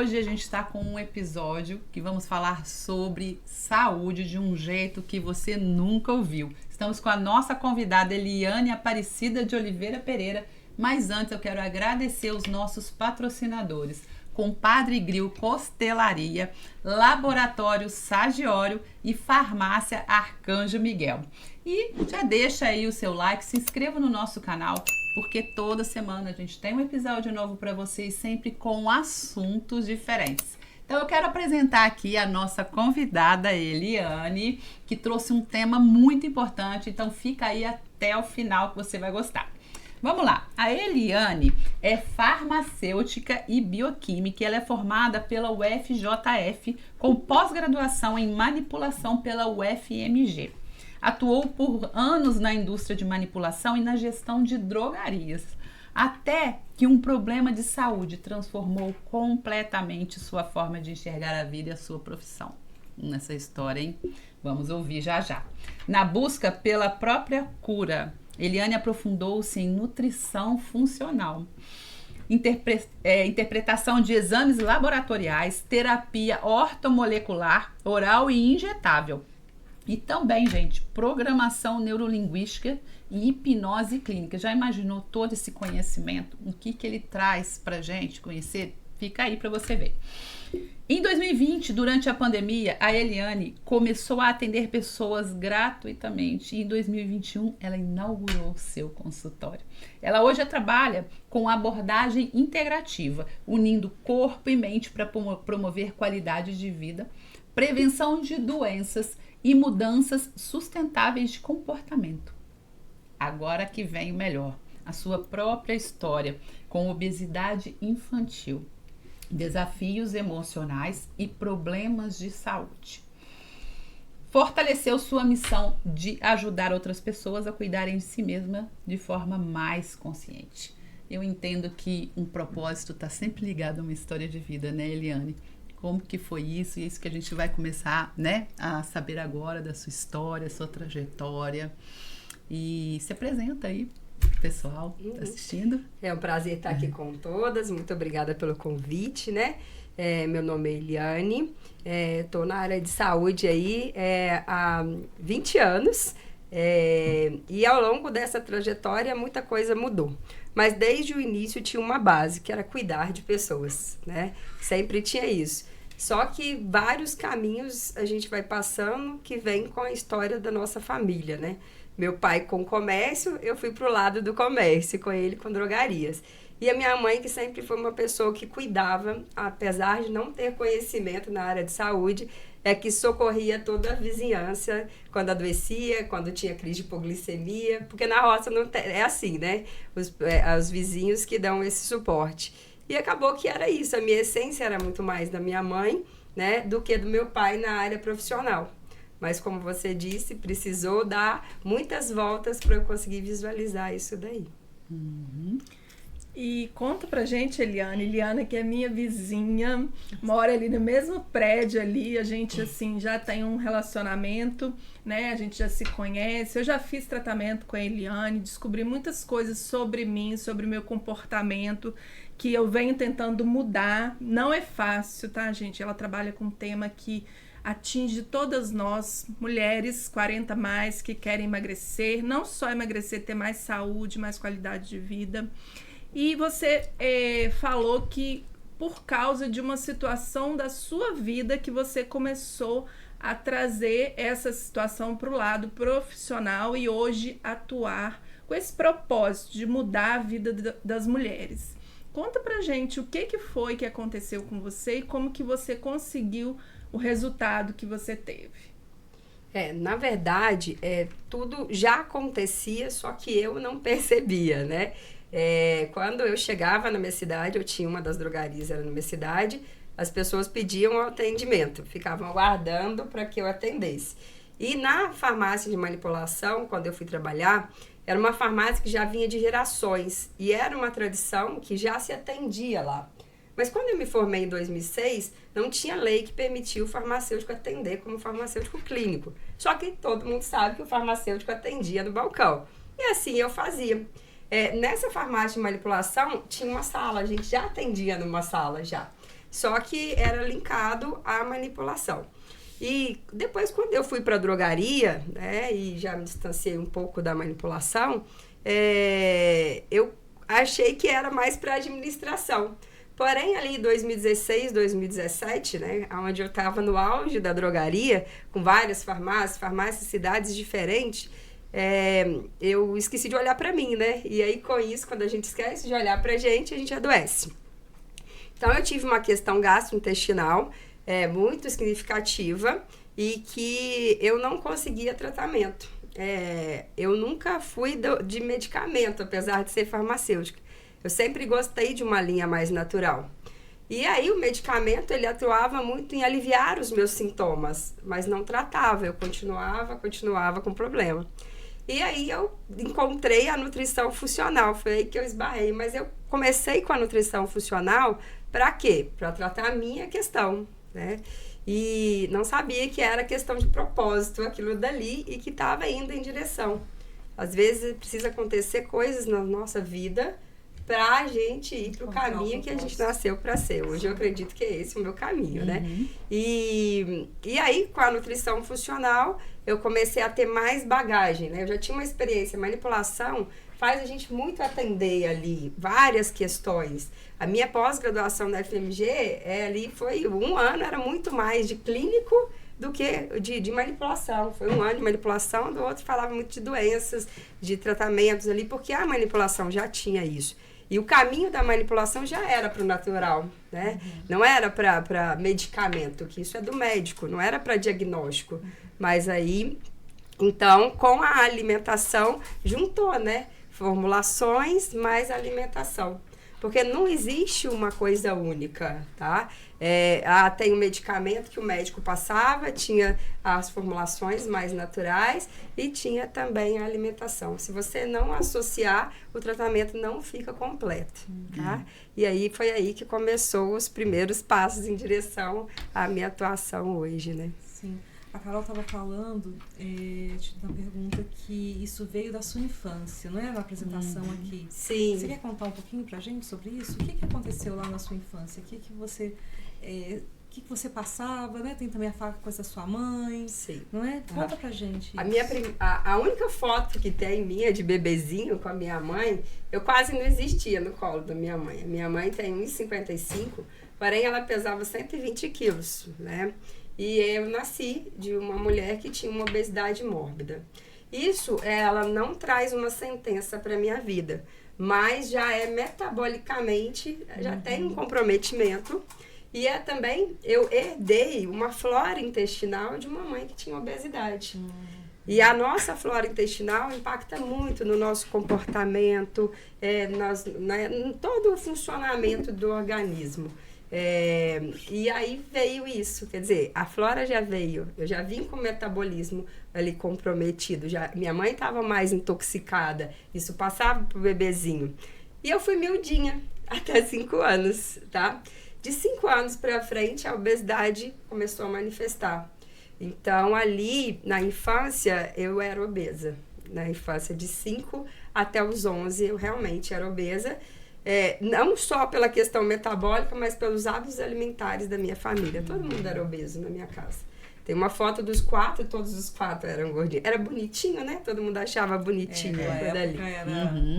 hoje a gente está com um episódio que vamos falar sobre saúde de um jeito que você nunca ouviu. Estamos com a nossa convidada Eliane Aparecida de Oliveira Pereira, mas antes eu quero agradecer os nossos patrocinadores. Compadre Grill Costelaria, Laboratório Sagiório e Farmácia Arcanjo Miguel. E já deixa aí o seu like, se inscreva no nosso canal, porque toda semana a gente tem um episódio novo para vocês, sempre com assuntos diferentes. Então eu quero apresentar aqui a nossa convidada Eliane, que trouxe um tema muito importante, então fica aí até o final que você vai gostar. Vamos lá, a Eliane é farmacêutica e bioquímica, ela é formada pela UFJF com pós-graduação em manipulação pela UFMG. Atuou por anos na indústria de manipulação e na gestão de drogarias, até que um problema de saúde transformou completamente sua forma de enxergar a vida e a sua profissão. Nessa história, hein? Vamos ouvir já já. Na busca pela própria cura, Eliane aprofundou-se em nutrição funcional, interpretação de exames laboratoriais, terapia ortomolecular, oral e injetável. E também, gente, programação neurolinguística e hipnose clínica. Já imaginou todo esse conhecimento? O que ele traz pra gente conhecer? Fica aí para você ver. Em 2020, durante a pandemia, a Eliane começou a atender pessoas gratuitamente. E em 2021, ela inaugurou o seu consultório. Ela hoje trabalha com abordagem integrativa, unindo corpo e mente para promover qualidade de vida, prevenção de doenças e mudanças sustentáveis de comportamento. Agora que vem o melhor, a sua própria história com obesidade infantil, desafios emocionais e problemas de saúde. Fortaleceu sua missão de ajudar outras pessoas a cuidarem de si mesma de forma mais consciente. Eu entendo que um propósito está sempre ligado a uma história de vida, né, Eliane? Como que foi isso? E isso que a gente vai começar, né, a saber agora da sua história, sua trajetória. E se apresenta aí, pessoal, tá assistindo. É um prazer estar aqui com todas. Muito obrigada pelo convite, né? Meu nome é Eliane. Tô na área de saúde aí há 20 anos. E ao longo dessa trajetória, muita coisa mudou. Mas desde o início tinha uma base, que era cuidar de pessoas, né? Sempre tinha isso. Só que vários caminhos a gente vai passando que vem com a história da nossa família, né? Meu pai com comércio, eu fui pro lado do comércio, com ele com drogarias. E a minha mãe, que sempre foi uma pessoa que cuidava, apesar de não ter conhecimento na área de saúde, que socorria toda a vizinhança quando adoecia, quando tinha crise de hipoglicemia, porque na roça não é assim, né? Os vizinhos que dão esse suporte. E acabou que era isso, a minha essência era muito mais da minha mãe, né, do que do meu pai na área profissional. Mas como você disse, precisou dar muitas voltas para eu conseguir visualizar isso daí. Uhum. E conta pra gente, Eliane. Eliana, que é minha vizinha, mora ali no mesmo prédio ali, a gente, assim, já tem um relacionamento, né? A gente já se conhece. Eu já fiz tratamento com a Eliane, descobri muitas coisas sobre mim, sobre o meu comportamento, que eu venho tentando mudar. Não é fácil, tá, gente? Ela trabalha com um tema que atinge todas nós, mulheres 40 mais, que querem emagrecer, não só emagrecer, ter mais saúde, mais qualidade de vida. E você falou que por causa de uma situação da sua vida que você começou a trazer essa situação para o lado profissional e hoje atuar com esse propósito de mudar a vida das mulheres. Conta pra gente o que foi que aconteceu com você e como que você conseguiu o resultado que você teve. Na verdade, tudo já acontecia, só que eu não percebia, né? Quando eu chegava na minha cidade, eu tinha uma das drogarias, era na minha cidade, as pessoas pediam atendimento, ficavam aguardando para que eu atendesse. E na farmácia de manipulação, quando eu fui trabalhar, era uma farmácia que já vinha de gerações e era uma tradição que já se atendia lá. Mas quando eu me formei em 2006, não tinha lei que permitia o farmacêutico atender como farmacêutico clínico. Só que todo mundo sabe que o farmacêutico atendia no balcão. E assim eu fazia. Nessa farmácia de manipulação, tinha uma sala, a gente já atendia numa sala já. só que era linkado à manipulação. E depois, quando eu fui para a drogaria, né, e já me distanciei um pouco da manipulação, eu achei que era mais para administração. Porém, ali em 2016, 2017, né, onde eu estava no auge da drogaria, com várias farmácias, cidades diferentes, eu esqueci de olhar para mim, né? E aí, com isso, quando a gente esquece de olhar para a gente adoece. Então, eu tive uma questão gastrointestinal muito significativa e que eu não conseguia tratamento. Eu nunca fui de medicamento, apesar de ser farmacêutica. Eu sempre gostei de uma linha mais natural. E aí o medicamento, ele atuava muito em aliviar os meus sintomas, mas não tratava, eu continuava com problema. E aí eu encontrei a nutrição funcional, foi aí que eu esbarrei. Mas eu comecei com a nutrição funcional para quê? Para tratar a minha questão, né? E não sabia que era questão de propósito aquilo dali e que estava indo em direção. Às vezes precisa acontecer coisas na nossa vida para a gente ir para o caminho que a gente nasceu para ser. Hoje eu acredito que é esse o meu caminho, né? E aí, com a nutrição funcional, eu comecei a ter mais bagagem, né? Eu já tinha uma experiência. Manipulação faz a gente muito atender ali várias questões. A minha pós-graduação na FMG, ali foi 1 ano, era muito mais de clínico do que de manipulação. Foi 1 ano de manipulação, do outro falava muito de doenças, de tratamentos ali, porque a manipulação já tinha isso. E o caminho da manipulação já era para o natural, né? Não era para medicamento, que isso é do médico, não era para diagnóstico. Mas aí, então, com a alimentação, juntou, né? Formulações mais alimentação. Porque não existe uma coisa única, tá? Tem o medicamento que o médico passava, tinha as formulações mais naturais e tinha também a alimentação. Se você não associar, o tratamento não fica completo, tá? E aí foi aí que começou os primeiros passos em direção à minha atuação hoje, né? Sim. A Carol estava falando, na pergunta, que isso veio da sua infância, não é? Na apresentação aqui. Sim. Você quer contar um pouquinho pra gente sobre isso? O que aconteceu lá na sua infância? O que você passava, né? Tem também a coisa da sua mãe. Sim. Não é? Conta pra gente. A única foto que tem minha de bebezinho com a minha mãe, eu quase não existia no colo da minha mãe. A minha mãe tem 1,55, porém ela pesava 120 quilos, né? E eu nasci de uma mulher que tinha uma obesidade mórbida. Isso, ela não traz uma sentença para minha vida, mas já é metabolicamente, já tem um comprometimento. E também, eu herdei uma flora intestinal de uma mãe que tinha obesidade. E a nossa flora intestinal impacta muito no nosso comportamento, em todo o funcionamento do organismo. E aí veio isso, quer dizer, a flora já veio, eu já vim com o metabolismo ali comprometido, minha mãe estava mais intoxicada, isso passava pro bebezinho. E eu fui miudinha até 5 anos, tá? De 5 anos para frente, a obesidade começou a manifestar. Então, ali, na infância, eu era obesa. Na infância, de 5 até os 11, eu realmente era obesa. Não só pela questão metabólica, mas pelos hábitos alimentares da minha família. Todo mundo era obeso na minha casa. Tem uma foto dos 4, todos os 4 eram gordinhos. Era bonitinho, né? Todo mundo achava bonitinho.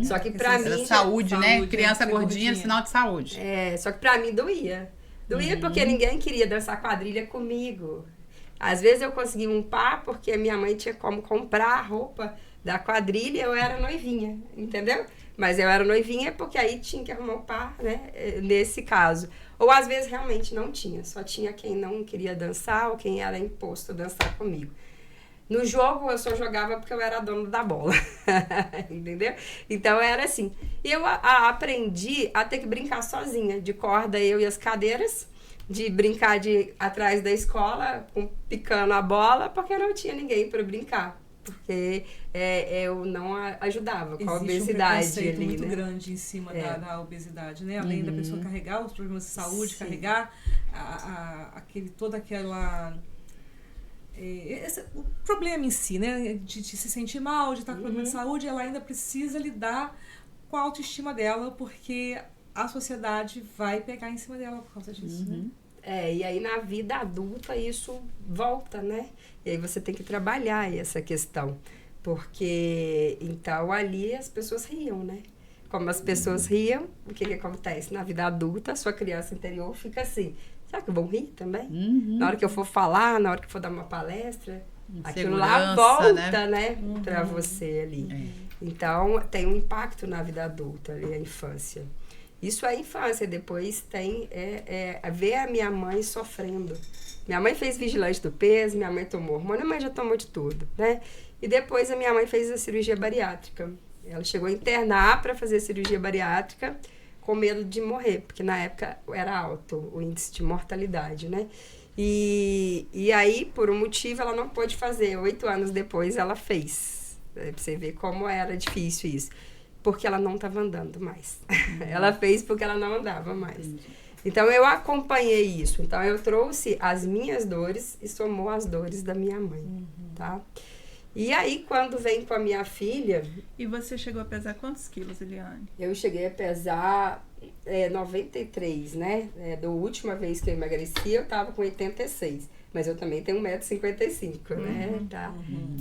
Só que pra mim... Era saúde, né? Criança gordinha era sinal de saúde. Só que pra mim doía. Doía porque ninguém queria dançar quadrilha comigo. Às vezes eu conseguia um par porque a minha mãe tinha como comprar a roupa da quadrilha e eu era noivinha, entendeu? Mas eu era noivinha porque aí tinha que arrumar um par, né? Nesse caso. Ou às vezes realmente não tinha. Só tinha quem não queria dançar ou quem era imposto a dançar comigo. No jogo eu só jogava porque eu era dono da bola. Entendeu? Então era assim. E eu aprendi a ter que brincar sozinha. De corda, eu e as cadeiras. De brincar atrás da escola, picando a bola, porque não tinha ninguém para brincar. Porque eu não ajudava com a obesidade. Existe um preconceito ali, muito né? grande em cima da obesidade, né? Além da pessoa carregar os problemas de saúde, Sim. carregar o problema em si, né? De se sentir mal, de estar com problema de saúde, ela ainda precisa lidar com a autoestima dela, porque a sociedade vai pegar em cima dela por causa disso, né? E aí na vida adulta isso volta, né? E aí você tem que trabalhar essa questão. Porque, então, ali as pessoas riam, né? Como as pessoas riam, o que acontece? Na vida adulta, a sua criança interior fica assim, será que vão rir também? Na hora que eu for falar, na hora que eu for dar uma palestra, aquilo lá volta, né? Pra você ali. Então, tem um impacto na vida adulta, ali, a infância. Isso é a infância. Depois tem ver a minha mãe sofrendo. Minha mãe fez vigilante do peso, minha mãe tomou hormônio, a mãe já tomou de tudo, né? E depois a minha mãe fez a cirurgia bariátrica. Ela chegou a internar para fazer a cirurgia bariátrica com medo de morrer, porque na época era alto o índice de mortalidade, né? E aí, por um motivo, ela não pôde fazer. 8 anos depois, ela fez. Pra você ver como era difícil isso. Porque ela não estava andando mais. Ela fez porque ela não andava mais. Então, eu acompanhei isso. Então, eu trouxe as minhas dores e somou as dores da minha mãe, tá? E aí, quando vem com a minha filha... E você chegou a pesar quantos quilos, Eliane? Eu cheguei a pesar 93, né? Da última vez que eu emagreci, eu tava com 86. Mas eu também tenho 1,55 m, né? Tá?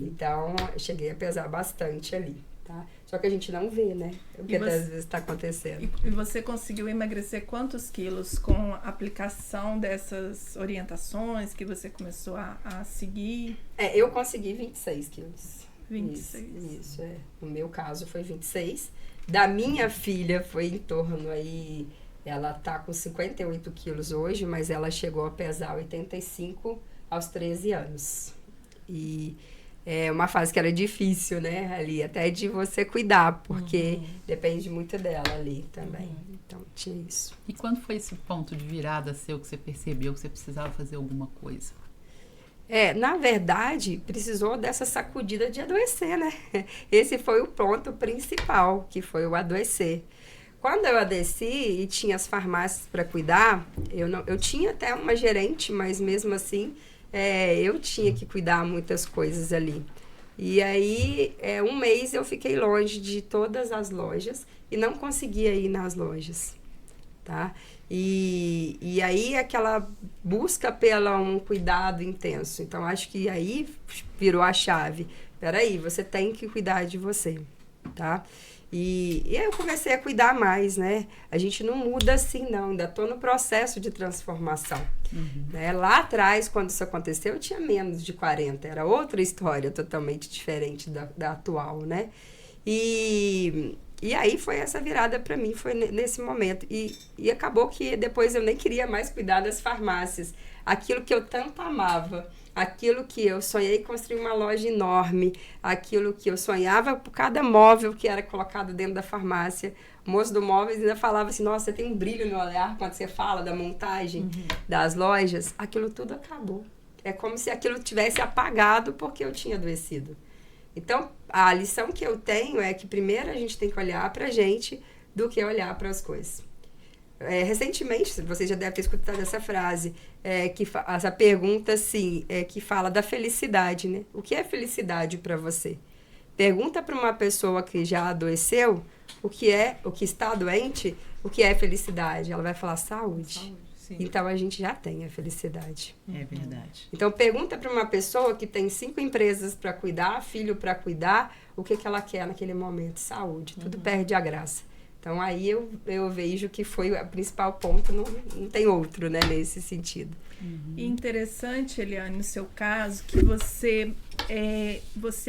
Então, eu cheguei a pesar bastante ali, tá? Só que a gente não vê, né? O que às vezes está acontecendo. E você conseguiu emagrecer quantos quilos com a aplicação dessas orientações que você começou a seguir? Eu consegui 26 quilos. 26. Isso. No meu caso foi 26. Da minha filha foi em torno aí... Ela tá com 58 quilos hoje, mas ela chegou a pesar 85 aos 13 anos. E... é uma fase que era difícil, né, ali, até de você cuidar, porque depende muito dela ali também. Então, tinha isso. E quando foi esse ponto de virada seu que você percebeu que você precisava fazer alguma coisa? Na verdade, precisou dessa sacudida de adoecer, né? Esse foi o ponto principal, que foi o adoecer. Quando eu adoeci e tinha as farmácias para cuidar, eu tinha até uma gerente, mas mesmo assim... eu tinha que cuidar muitas coisas ali. E aí, um mês eu fiquei longe de todas as lojas e não conseguia ir nas lojas, tá? E aí, aquela busca pelo um cuidado intenso. Então, acho que aí virou a chave. Peraí, você tem que cuidar de você, tá? E aí eu comecei a cuidar mais, né? A gente não muda assim, não. Ainda estou no processo de transformação. Né? Lá atrás, quando isso aconteceu, eu tinha menos de 40. Era outra história totalmente diferente da atual, né? E aí foi essa virada para mim, foi nesse momento. E acabou que depois eu nem queria mais cuidar das farmácias. Aquilo que eu tanto amava. Aquilo que eu sonhei construir uma loja enorme, aquilo que eu sonhava por cada móvel que era colocado dentro da farmácia. O moço do móveis ainda falava assim, nossa, você tem um brilho no olhar quando você fala da montagem das lojas. Aquilo tudo acabou. É como se aquilo tivesse apagado porque eu tinha adoecido. Então, a lição que eu tenho é que primeiro a gente tem que olhar pra gente do que olhar para as coisas. Recentemente, você já deve ter escutado essa frase, essa pergunta, assim, que fala da felicidade, né? O que é felicidade para você? Pergunta para uma pessoa que já adoeceu o que está doente, o que é felicidade. Ela vai falar saúde. Sim. Então, a gente já tem a felicidade. É verdade. Então, pergunta para uma pessoa que tem 5 empresas para cuidar, filho para cuidar, o que ela quer naquele momento? Saúde. Tudo perde a graça. Então, aí eu vejo que foi o principal ponto, não tem outro, né, nesse sentido. E interessante, Eliane, no seu caso, que você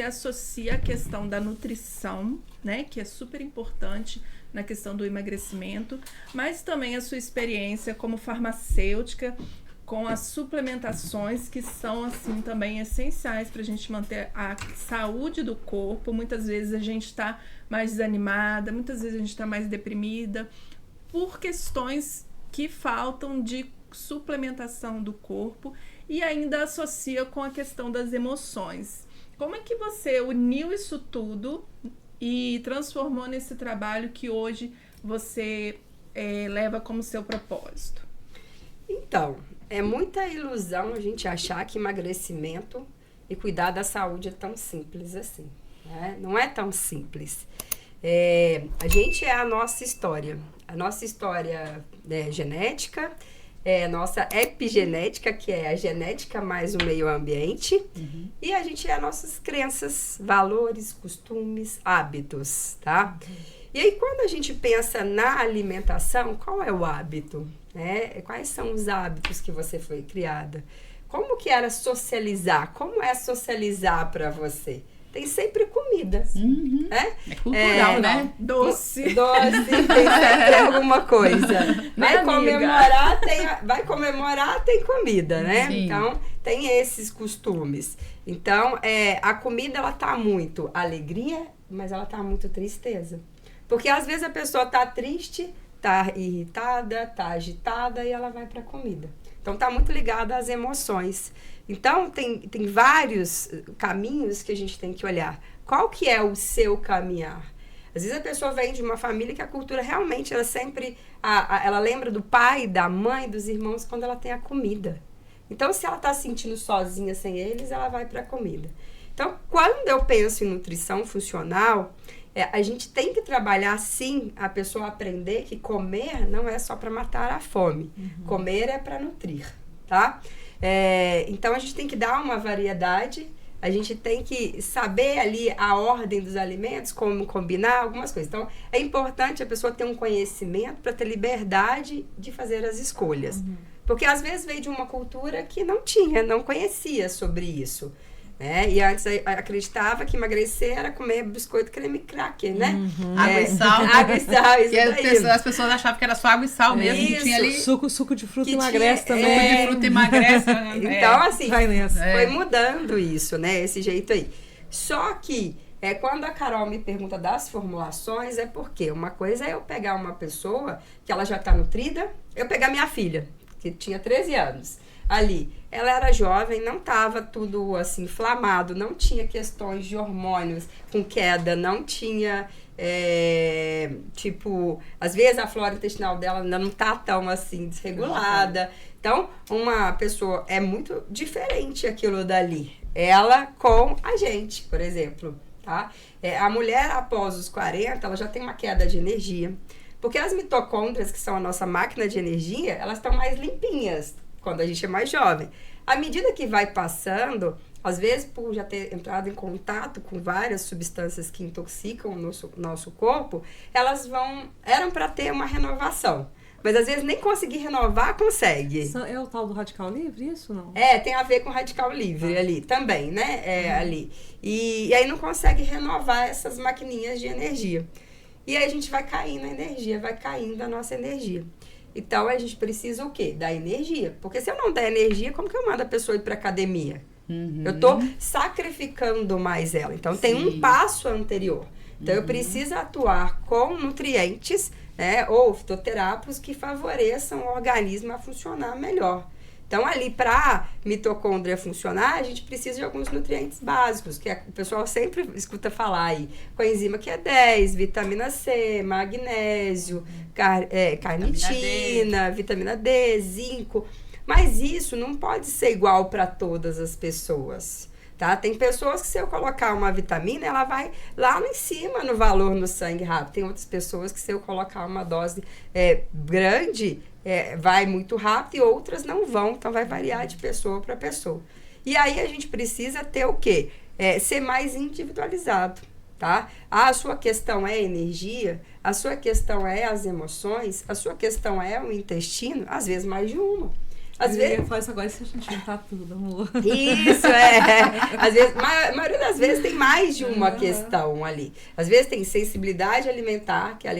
associa a questão da nutrição, né, que é super importante na questão do emagrecimento, mas também a sua experiência como farmacêutica, com as suplementações que são, assim, também essenciais para a gente manter a saúde do corpo. Muitas vezes a gente está mais desanimada, muitas vezes a gente está mais deprimida por questões que faltam de suplementação do corpo e ainda associa com a questão das emoções. Como é que você uniu isso tudo e transformou nesse trabalho que hoje você leva como seu propósito? Então, é muita ilusão a gente achar que emagrecimento e cuidar da saúde é tão simples assim, né? Não é tão simples. A gente é a nossa história. A nossa história é genética, é a nossa epigenética, que é a genética mais o meio ambiente, e a gente é as nossas crenças, valores, costumes, hábitos, tá? E aí, quando a gente pensa na alimentação, qual é o hábito? Quais são os hábitos que você foi criada? Como que era socializar? Como é socializar para você? Tem sempre comida. É cultural, né? Doce. Tem sempre alguma coisa. Vai comemorar, tem comida, né? Sim. Então, tem esses costumes. Então, a comida, ela tá muito alegria, mas ela tá muito tristeza. Porque, às vezes, a pessoa tá triste, tá irritada, tá agitada, e ela vai pra comida. Então, tá muito ligada às emoções. Então, tem vários caminhos que a gente tem que olhar. Qual que é o seu caminhar? Às vezes a pessoa vem de uma família que a cultura realmente, ela sempre... ela lembra do pai, da mãe, dos irmãos, quando ela tem a comida. Então, se ela está se sentindo sozinha sem eles, ela vai para a comida. Então, quando eu penso em nutrição funcional, a gente tem que trabalhar, sim, a pessoa aprender que comer não é só para matar a fome. Comer é para nutrir, tá? Então, a gente tem que dar uma variedade, a gente tem que saber ali a ordem dos alimentos, como combinar algumas coisas. Então, é importante a pessoa ter um conhecimento para ter liberdade de fazer as escolhas. Porque, às vezes, veio de uma cultura que não conhecia sobre isso. E antes acreditava que emagrecer era comer biscoito, creme cracker, né? Água e sal. Água e sal, isso daí. As pessoas achavam que era só água e sal mesmo. Isso. Que tinha ali... Suco de fruta emagrece também. Suco de fruta emagrece. Então, assim, vai nessa. foi mudando isso, né? Esse jeito aí. Só que, quando a Carol me pergunta das formulações, é porque uma coisa é eu pegar uma pessoa que ela já tá nutrida, eu pegar minha filha, que tinha 13 anos, ali. Ela era jovem, não estava tudo assim inflamado, não tinha questões de hormônios com queda, não tinha, às vezes a flora intestinal dela ainda não tá tão assim desregulada. Então, uma pessoa é muito diferente aquilo dali. Ela com a gente, por exemplo, tá? A mulher após os 40, ela já tem uma queda de energia. Porque as mitocôndrias, que são a nossa máquina de energia, elas estão mais limpinhas quando a gente é mais jovem. À medida que vai passando, às vezes por já ter entrado em contato com várias substâncias que intoxicam o nosso corpo, elas eram para ter uma renovação. Mas às vezes nem conseguir renovar, consegue. É o tal do radical livre, isso não? Tem a ver com radical livre ali também, né? Ali. E aí não consegue renovar essas maquininhas de energia. E aí a gente vai caindo a energia, vai caindo a nossa energia. Então, a gente precisa o quê? Da energia. Porque se eu não der energia, como que eu mando a pessoa ir para academia? Eu tô sacrificando mais ela. Então, tem um passo anterior. Então, eu preciso atuar com nutrientes, ou fitoterápicos que favoreçam o organismo a funcionar melhor. Então, ali, para mitocôndria funcionar, a gente precisa de alguns nutrientes básicos, que o pessoal sempre escuta falar aí. Coenzima Q10, vitamina C, magnésio, carnitina, vitamina D, zinco. Mas isso não pode ser igual para todas as pessoas, tá? Tem pessoas que se eu colocar uma vitamina, ela vai lá em cima no valor no sangue rápido. Tem outras pessoas que se eu colocar uma dose grande... vai muito rápido e outras não vão, então vai variar de pessoa para pessoa. E aí a gente precisa ter o quê? Ser mais individualizado, tá? A sua questão é energia, a sua questão é as emoções, a sua questão é o intestino, às vezes mais de uma. Às vezes faz agora se a gente juntar tudo, amor. Isso, às vezes, a maioria das vezes tem mais de uma questão ali. Às vezes tem sensibilidade alimentar, que é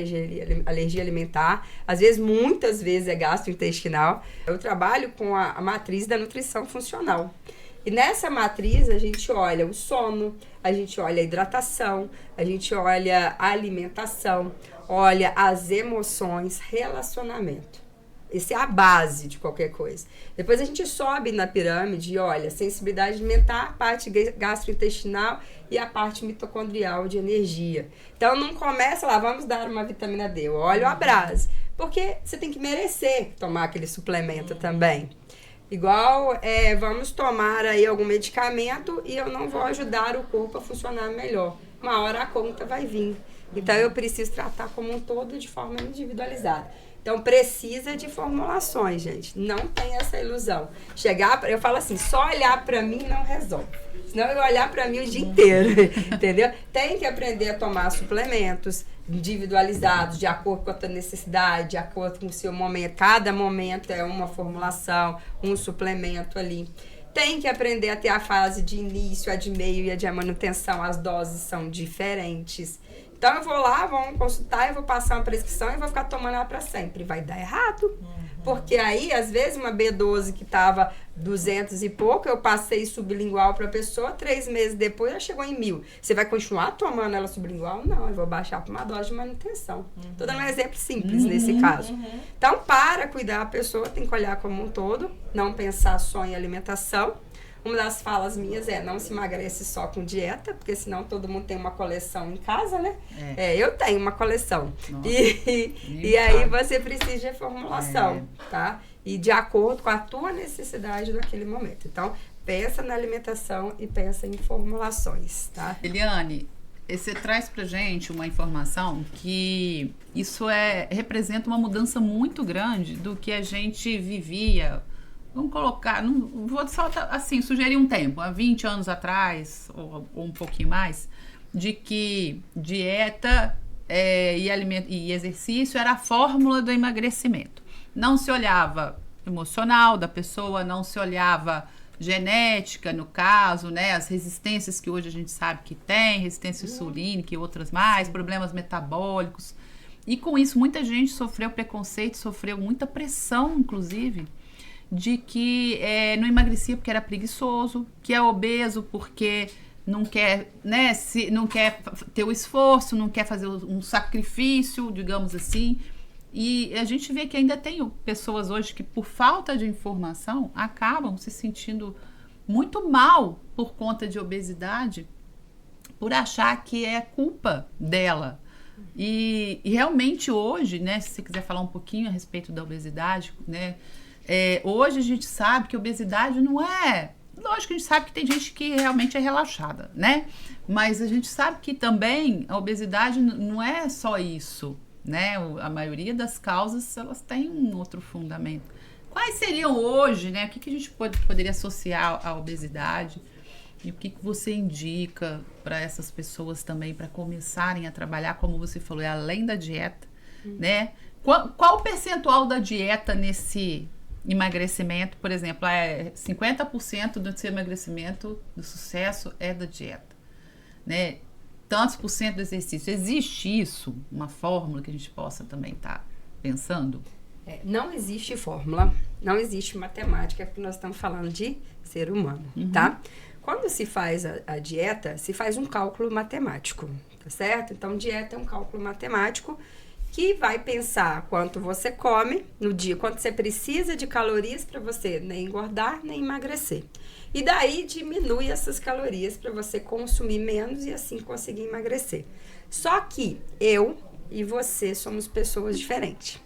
alergia alimentar. Às vezes, muitas vezes é gastrointestinal. Eu trabalho com a matriz da nutrição funcional. E nessa matriz a gente olha o sono, a gente olha a hidratação, a gente olha a alimentação, olha as emoções, relacionamento. Essa é a base de qualquer coisa. Depois a gente sobe na pirâmide e olha, sensibilidade alimentar, parte gastrointestinal e a parte mitocondrial de energia. Então não começa lá, vamos dar uma vitamina D, eu olho a brase. Porque você tem que merecer tomar aquele suplemento também. Igual, vamos tomar aí algum medicamento e eu não vou ajudar o corpo a funcionar melhor. Uma hora a conta vai vir. Então, eu preciso tratar como um todo de forma individualizada. Então, precisa de formulações, gente. Não tem essa ilusão. Eu falo assim, só olhar para mim não resolve. Senão eu vou olhar para mim o dia inteiro, entendeu? Tem que aprender a tomar suplementos individualizados, de acordo com a tua necessidade, de acordo com o seu momento. Cada momento é uma formulação, um suplemento ali. Tem que aprender a ter a fase de início, a de meio e a de manutenção. As doses são diferentes. Então, eu vou lá, vamos consultar, eu vou passar uma prescrição e vou ficar tomando ela para sempre. Vai dar errado. Porque aí, às vezes, uma B12 que estava 200 e pouco, eu passei sublingual para a pessoa, 3 meses depois ela chegou em 1000. Você vai continuar tomando ela sublingual? Não, eu vou baixar para uma dose de manutenção. Estou dando um exemplo simples nesse caso. Então, para cuidar a pessoa, tem que olhar como um todo, não pensar só em alimentação. Uma das falas minhas é, não se emagrece só com dieta, porque senão todo mundo tem uma coleção em casa, né? Eu tenho uma coleção. Nossa, e aí você precisa de formulação, tá? E de acordo com a tua necessidade daquele momento. Então, pensa na alimentação e pensa em formulações, tá? Eliane, você traz pra gente uma informação que isso representa uma mudança muito grande do que a gente vivia. Vamos colocar, não vou só assim, sugerir um tempo, há 20 anos atrás, ou um pouquinho mais, de que dieta e exercício era a fórmula do emagrecimento. Não se olhava emocional da pessoa, não se olhava genética, no caso, né, as resistências que hoje a gente sabe que tem, resistência insulínica e outras mais, problemas metabólicos. E com isso, muita gente sofreu preconceito, sofreu muita pressão, inclusive, de que não emagrecia porque era preguiçoso, que é obeso porque não quer, né, não quer ter o esforço, não quer fazer um sacrifício, digamos assim. E a gente vê que ainda tem pessoas hoje que, por falta de informação, acabam se sentindo muito mal por conta de obesidade, por achar que é culpa dela. E realmente hoje, né, se você quiser falar um pouquinho a respeito da obesidade, né, hoje a gente sabe que obesidade não é... Lógico que a gente sabe que tem gente que realmente é relaxada, né? Mas a gente sabe que também a obesidade não é só isso, né? A maioria das causas, elas têm um outro fundamento. Quais seriam hoje, né? O que a gente poderia associar à obesidade? E o que você indica para essas pessoas também, para começarem a trabalhar, como você falou, além da dieta, né? Qual o percentual da dieta nesse emagrecimento? Por exemplo, 50% do seu emagrecimento, do sucesso, é da dieta, né? Tantos por cento do exercício. Existe isso, uma fórmula que a gente possa também estar pensando? Não existe fórmula, não existe matemática, porque nós estamos falando de ser humano, tá? Quando se faz a dieta, se faz um cálculo matemático, tá certo? Então, dieta é um cálculo matemático que vai pensar quanto você come no dia, quanto você precisa de calorias para você nem engordar, nem emagrecer. E daí diminui essas calorias para você consumir menos e assim conseguir emagrecer. Só que eu e você somos pessoas diferentes.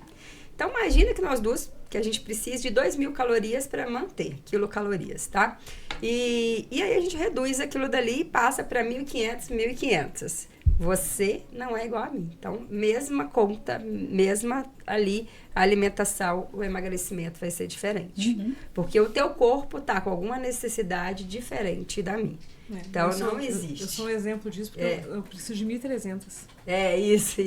Então, imagina que nós duas, que a gente precisa de 2.000 calorias para manter, quilocalorias, tá? E aí a gente reduz aquilo dali e passa para 1.500, 1.500. Você não é igual a mim. Então, mesma conta, mesma ali, a alimentação, o emagrecimento vai ser diferente. Porque o teu corpo tá com alguma necessidade diferente da minha. Então, não existe. Eu sou um exemplo disso, porque eu preciso de 1.300. Isso.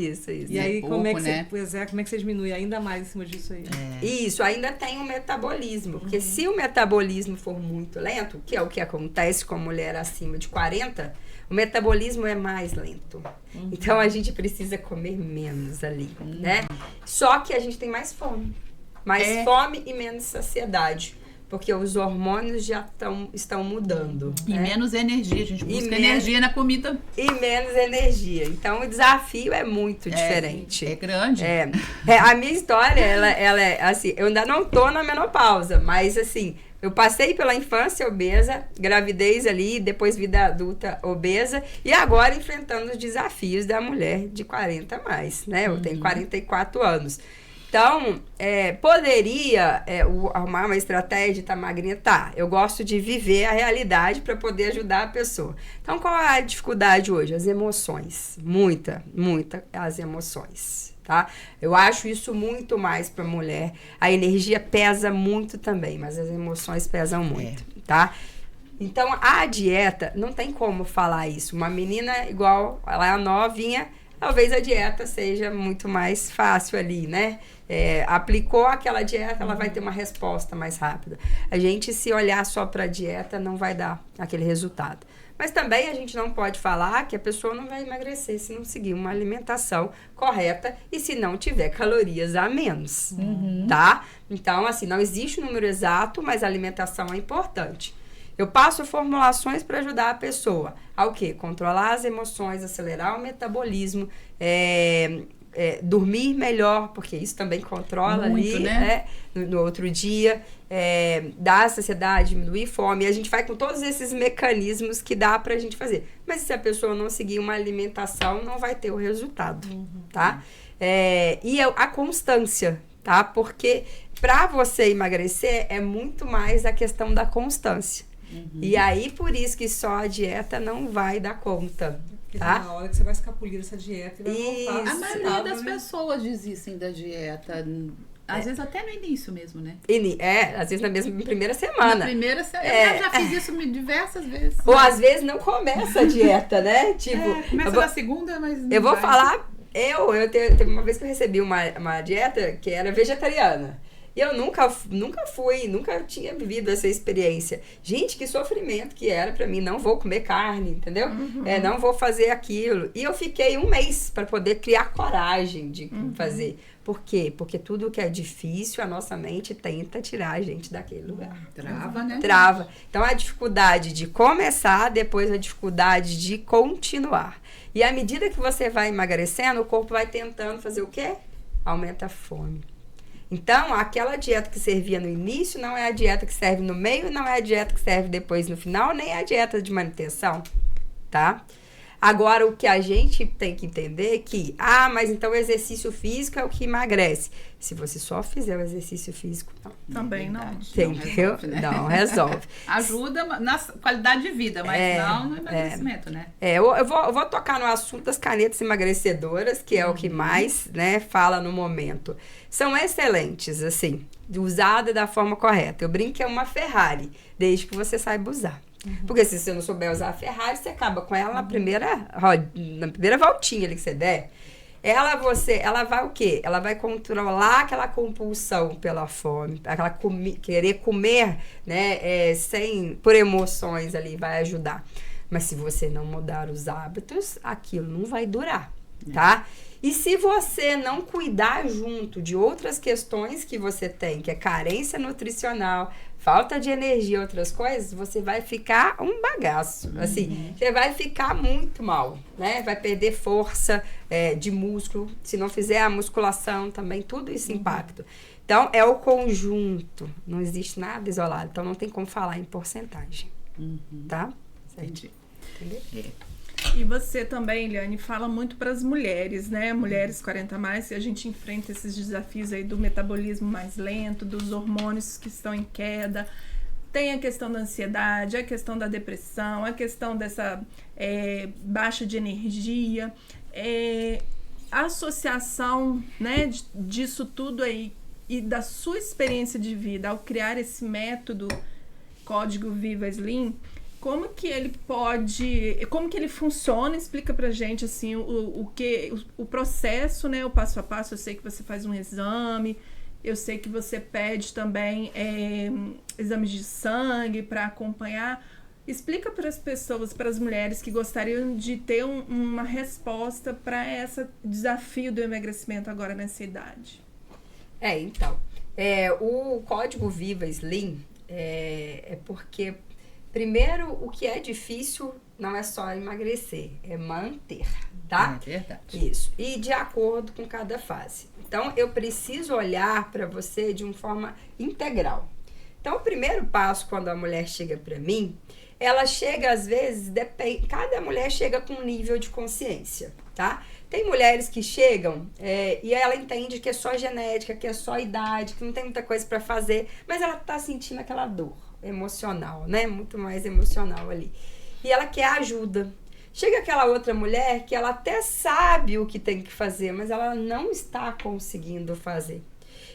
E aí, pouco, como é que né? como é que você diminui ainda mais em cima disso aí? Isso, ainda tem o metabolismo. Porque se o metabolismo for muito lento, que é o que acontece com a mulher acima de 40, o metabolismo é mais lento. Então, a gente precisa comer menos ali, né? Só que a gente tem mais fome. Mais fome e menos saciedade. Porque os hormônios já estão mudando. E menos energia, a gente busca energia na comida. E menos energia. Então, o desafio é muito diferente. É grande. A minha história, ela é assim, eu ainda não tô na menopausa, mas assim, eu passei pela infância obesa, gravidez ali, depois vida adulta obesa, e agora enfrentando os desafios da mulher de 40 a mais, né? Eu tenho 44 anos. Então, poderia arrumar uma estratégia de estar magrinha? Tá, eu gosto de viver a realidade para poder ajudar a pessoa. Então, qual é a dificuldade hoje? As emoções. Muita as emoções, tá? Eu acho isso muito mais para mulher. A energia pesa muito também, mas as emoções pesam muito, tá? Então, a dieta, não tem como falar isso. Uma menina igual, ela é novinha, talvez a dieta seja muito mais fácil ali, né? Aplicou aquela dieta, ela vai ter uma resposta mais rápida. A gente, se olhar só para a dieta, não vai dar aquele resultado. Mas também a gente não pode falar que a pessoa não vai emagrecer se não seguir uma alimentação correta e se não tiver calorias a menos, tá? Então, assim, não existe um número exato, mas a alimentação é importante. Eu passo formulações para ajudar a pessoa ao quê? Controlar as emoções, acelerar o metabolismo, dormir melhor, porque isso também controla muito, ali, né? No outro dia, dar saciedade, diminuir fome. E a gente vai com todos esses mecanismos que dá pra gente fazer. Mas se a pessoa não seguir uma alimentação, não vai ter o resultado, tá? E a constância, tá? Porque pra você emagrecer, é muito mais a questão da constância. E aí, por isso que só a dieta não vai dar conta. Porque tá? na hora que você vai escapulir dessa dieta e vai voltar. A maioria das pessoas desistem da dieta. Às vezes até no início mesmo, né? Às vezes na primeira semana. Na primeira semana. Eu já fiz isso diversas vezes. Ou às vezes não começa a dieta, né? Tipo, começa na segunda, mas não eu vou vai. falar, teve uma vez que eu recebi uma dieta que era vegetariana. E eu nunca tinha vivido essa experiência. Gente, que sofrimento que era pra mim. Não vou comer carne, entendeu? Não vou fazer aquilo. E eu fiquei 1 mês para poder criar coragem de fazer. Por quê? Porque tudo que é difícil, a nossa mente tenta tirar a gente daquele lugar. Trava, né? Trava. Então, a dificuldade de começar, depois a dificuldade de continuar. E à medida que você vai emagrecendo, o corpo vai tentando fazer o quê? Aumenta a fome. Então, aquela dieta que servia no início não é a dieta que serve no meio, não é a dieta que serve depois no final, nem a dieta de manutenção, tá? Agora, o que a gente tem que entender é que, mas então o exercício físico é o que emagrece. Se você só fizer o exercício físico, não. Também não. Entendeu? Não resolve. Ajuda na qualidade de vida, mas não no emagrecimento, né? Eu vou tocar no assunto das canetas emagrecedoras, que é o que mais, né, fala no momento. São excelentes, assim, usada da forma correta. Eu brinco que é uma Ferrari, desde que você saiba usar. Porque se você não souber usar a Ferrari, você acaba com ela na primeira voltinha ali que você der. Ela vai o quê? Ela vai controlar aquela compulsão pela fome, aquela querer comer, né, por emoções ali, vai ajudar. Mas se você não mudar os hábitos, aquilo não vai durar, tá? E se você não cuidar junto de outras questões que você tem, que é carência nutricional, falta de energia, outras coisas, você vai ficar um bagaço. Assim, você vai ficar muito mal, né? Vai perder força de músculo. Se não fizer a musculação também, tudo isso impacta. Então, é o conjunto. Não existe nada isolado. Então, não tem como falar em porcentagem. Tá? Entendi. Entendeu? E você também, Eliane, fala muito para as mulheres, né? Mulheres 40 a mais, e a gente enfrenta esses desafios aí do metabolismo mais lento, dos hormônios que estão em queda. Tem a questão da ansiedade, a questão da depressão, a questão dessa baixa de energia. A associação, né, disso tudo aí e da sua experiência de vida ao criar esse método Código Viva Slim, como que ele funciona? Explica pra gente, assim, o processo, né, o passo a passo. Eu sei que você faz um exame, eu sei que você pede também exames de sangue para acompanhar. Explica para as pessoas, para as mulheres que gostariam de ter uma resposta para esse desafio do emagrecimento agora nessa idade. Então, o Código Viva Slim porque... Primeiro, o que é difícil não é só emagrecer, é manter, tá? É verdade. Isso. E de acordo com cada fase. Então, eu preciso olhar para você de uma forma integral. Então, o primeiro passo quando a mulher chega para mim ela chega, às vezes, depende, cada mulher chega com um nível de consciência, tá? Tem mulheres que chegam e ela entende que é só genética, que é só idade, que não tem muita coisa para fazer, mas ela tá sentindo aquela dor emocional, né? Muito mais emocional ali. E ela quer ajuda. Chega aquela outra mulher que ela até sabe o que tem que fazer, mas ela não está conseguindo fazer.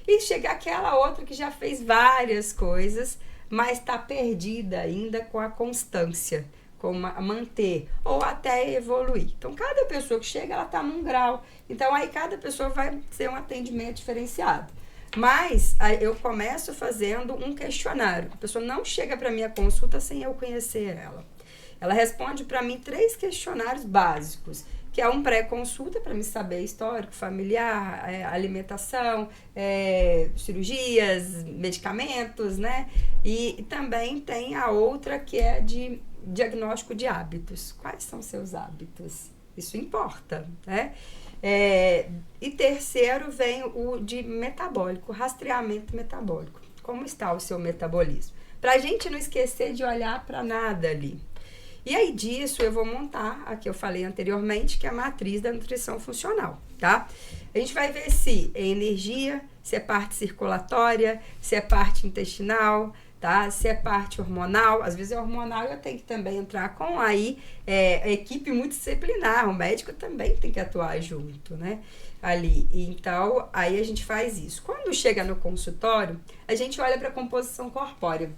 E chega aquela outra que já fez várias coisas, mas está perdida ainda com a constância, com manter ou até evoluir. Então, cada pessoa que chega, ela está num grau. Então, aí cada pessoa vai ter um atendimento diferenciado. Mas aí eu começo fazendo um questionário. A pessoa não chega para minha consulta sem eu conhecer ela. Ela responde para mim 3 questionários básicos, que é um pré-consulta para me saber histórico familiar, alimentação, cirurgias, medicamentos, né? E também tem a outra que é de diagnóstico de hábitos. Quais são seus hábitos? Isso importa, né? E terceiro vem o de metabólico, rastreamento metabólico. Como está o seu metabolismo? Para a gente não esquecer de olhar para nada ali. E aí disso eu vou montar, a que eu falei anteriormente, que é a matriz da nutrição funcional, tá? A gente vai ver se é energia, se é parte circulatória, se é parte intestinal, tá? Se é parte hormonal. Às vezes é hormonal, eu tenho que também entrar com aí a equipe multidisciplinar, o médico também tem que atuar junto, né? Ali. Então, aí a gente faz isso. Quando chega no consultório, a gente olha para a composição corpórea.